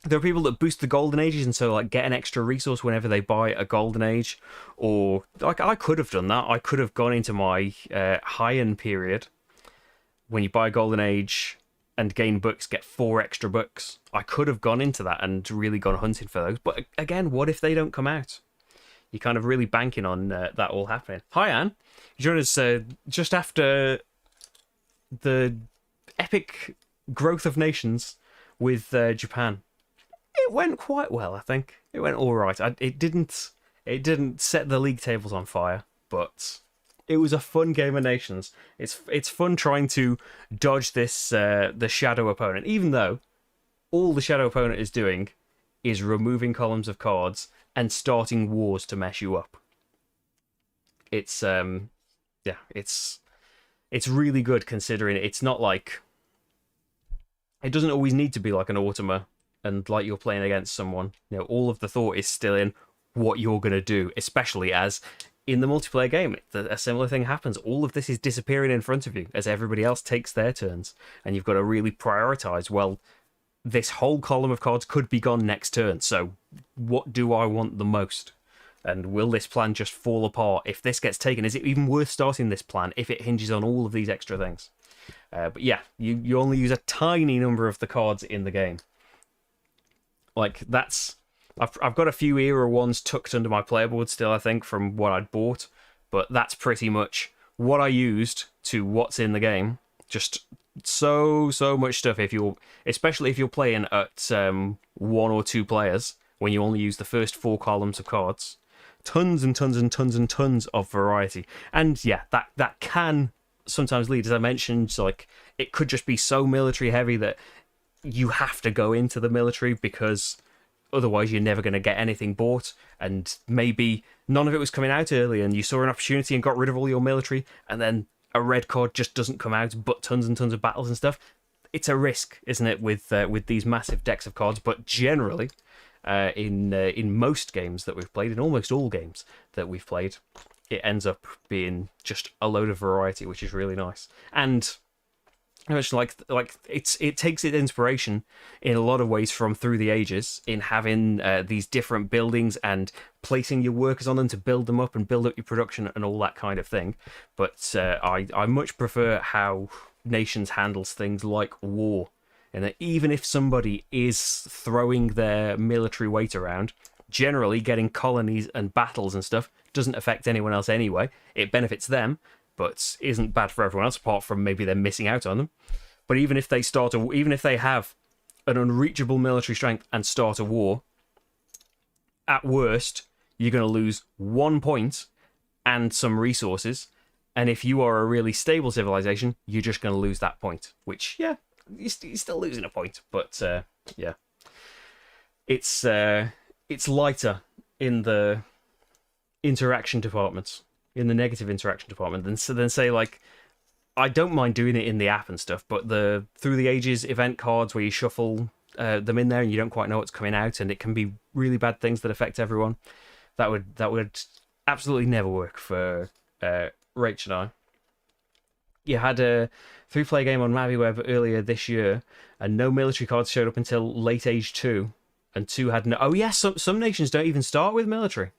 There are people that boost the golden ages and so like get an extra resource whenever they buy a golden age, or like I could have done that. I could have gone into my high-end period when you buy a golden age and gain books, get 4 extra books. I could have gone into that and really gone hunting for those. But again, what if they don't come out? You're kind of really banking on that all happening. Hi, Anne. You joined us just after the epic growth of nations with Japan. It went quite well, I think. It went all right. It didn't set the league tables on fire, but it was a fun game of nations. It's fun trying to dodge this the shadow opponent, even though all the shadow opponent is doing is removing columns of cards and starting wars to mess you up. It's it's really good, considering it's not like, it doesn't always need to be like an Automa and like you're playing against someone. You know, all of the thought is still in what you're going to do, especially as in the multiplayer game, a similar thing happens. All of this is disappearing in front of you as everybody else takes their turns, and you've got to really prioritize, well, this whole column of cards could be gone next turn, so what do I want the most? And will this plan just fall apart? If this gets taken, is it even worth starting this plan if it hinges on all of these extra things? But yeah, you only use a tiny number of the cards in the game. Like, that's... I've got a few era ones tucked under my player board still, I think, from what I'd bought. But that's pretty much what I used to what's in the game. Just so much stuff. Especially if you're playing at 1 or 2 players, when you only use the first 4 columns of cards. Tons and tons and tons and tons of variety. And yeah, that can sometimes lead, as I mentioned, like, it could just be so military heavy that you have to go into the military because otherwise you're never going to get anything bought, and maybe none of it was coming out early and you saw an opportunity and got rid of all your military, and then a red card just doesn't come out, but tons and tons of battles and stuff. It's a risk, isn't it, with these massive decks of cards? But generally, in most games that we've played, in almost all games that we've played, it ends up being just a load of variety, which is really nice. And much like it takes its inspiration in a lot of ways from Through the Ages, in having these different buildings and placing your workers on them to build them up and build up your production and all that kind of thing. But I much prefer how Nations handles things like war, and that even if somebody is throwing their military weight around, generally getting colonies and battles and stuff doesn't affect anyone else anyway. It benefits them, but isn't bad for everyone else, apart from maybe they're missing out on them. But even if they have an unreachable military strength and start a war, at worst, you're going to lose 1 point and some resources. And if you are a really stable civilization, you're just going to lose that point. Which, yeah, you're still losing a point. But, yeah. It's lighter in the interaction departments. In the negative interaction department, than say, like, I don't mind doing it in the app and stuff, but the Through the Ages event cards where you shuffle them in there and you don't quite know what's coming out, and it can be really bad things that affect everyone, that would absolutely never work for Rach and I. You had a 3-player game on MaviWeb earlier this year, and no military cards showed up until late age 2, and 2 had no... Oh yes, some nations don't even start with military.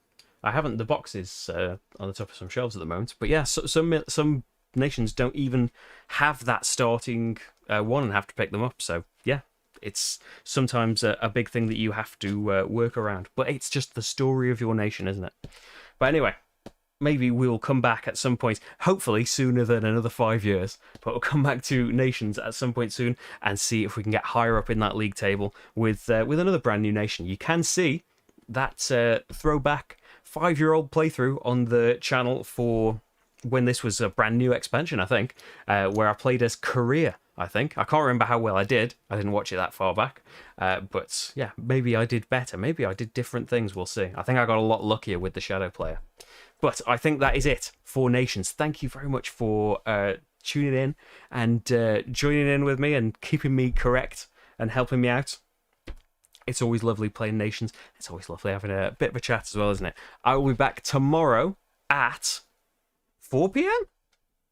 I haven't, the boxes on the top of some shelves at the moment, but yeah, some nations don't even have that starting one and have to pick them up. So yeah, it's sometimes a big thing that you have to work around. But it's just the story of your nation, isn't it? But anyway, maybe we'll come back at some point, hopefully sooner than another 5 years, but we'll come back to nations at some point soon and see if we can get higher up in that league table with another brand new nation. You can see that throwback 5-year-old playthrough on the channel for when this was a brand new expansion, I think, where I played as Korea, I think. I can't remember how well I did. I didn't watch it that far back. But yeah, maybe I did better. Maybe I did different things. We'll see. I think I got a lot luckier with the Shadow player. But I think that is it for Nations. Thank you very much for tuning in and joining in with me and keeping me correct and helping me out. It's always lovely playing Nations. It's always lovely having a bit of a chat as well, isn't it? I will be back tomorrow at 4 p.m?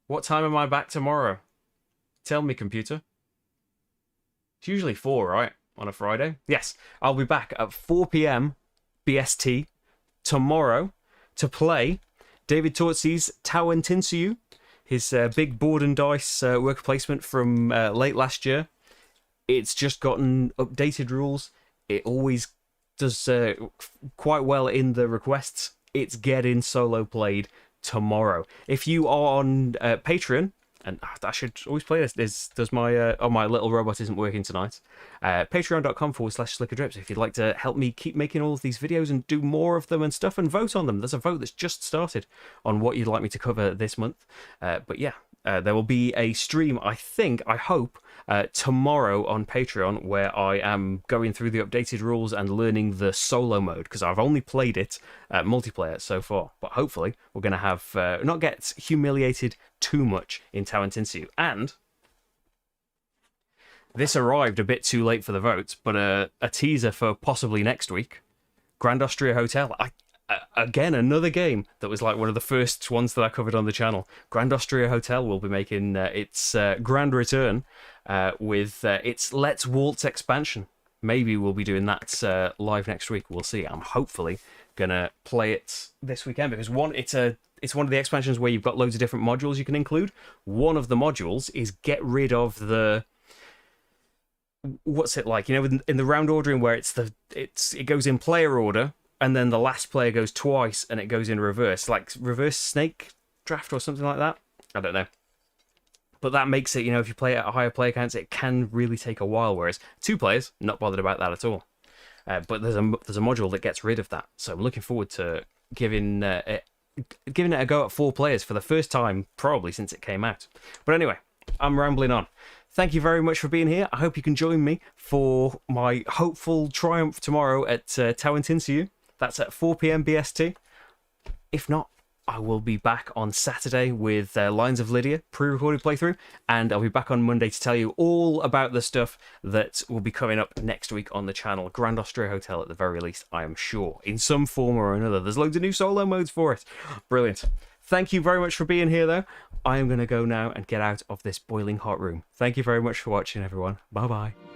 What time am I back tomorrow? Tell me, computer. It's usually 4, right? On a Friday? Yes, I'll be back at 4 p.m. BST tomorrow to play David Tortzi's Tawentinsuyu, his big board and dice worker placement from late last year. It's just gotten updated rules. It always does quite well in the requests. It's getting solo played tomorrow. If you are on Patreon, and I should always play this. Does my my little robot isn't working tonight. Patreon.com/slickerdrips. If you'd like to help me keep making all of these videos and do more of them and stuff, and vote on them. There's a vote that's just started on what you'd like me to cover this month. But yeah, there will be a stream. I hope tomorrow on Patreon, where I am going through the updated rules and learning the solo mode, because I've only played it multiplayer so far. But hopefully we're going to have not get humiliated too much in Tawantinsuyu. And this arrived a bit too late for the votes, but a teaser for possibly next week. Grand Austria Hotel. Again, another game that was like one of the first ones that I covered on the channel. Grand Austria Hotel will be making its grand return with its Let's Waltz expansion. Maybe we'll be doing that live next week. We'll see. I'm hopefully gonna play it this weekend, because it's one of the expansions where you've got loads of different modules you can include. One of the modules is get rid of the, what's it like? You know, in the round ordering where it goes in player order, and then the last player goes twice, and it goes in reverse, like reverse snake draft or something like that. I don't know. But that makes it, you know, if you play at a higher player counts, it can really take a while. Whereas 2 players, not bothered about that at all. But there's a module that gets rid of that. So I'm looking forward to giving it a go at 4 players for the first time, probably since it came out. But anyway, I'm rambling on. Thank you very much for being here. I hope you can join me for my hopeful triumph tomorrow at Tawantinsuyu. That's at 4 p.m. BST. If not, I will be back on Saturday with Lines of Lydia, pre-recorded playthrough, and I'll be back on Monday to tell you all about the stuff that will be coming up next week on the channel. Grand Austria Hotel at the very least, I am sure, in some form or another. There's loads of new solo modes for it. Brilliant. Thank you very much for being here, though. I am going to go now and get out of this boiling hot room. Thank you very much for watching, everyone. Bye-bye.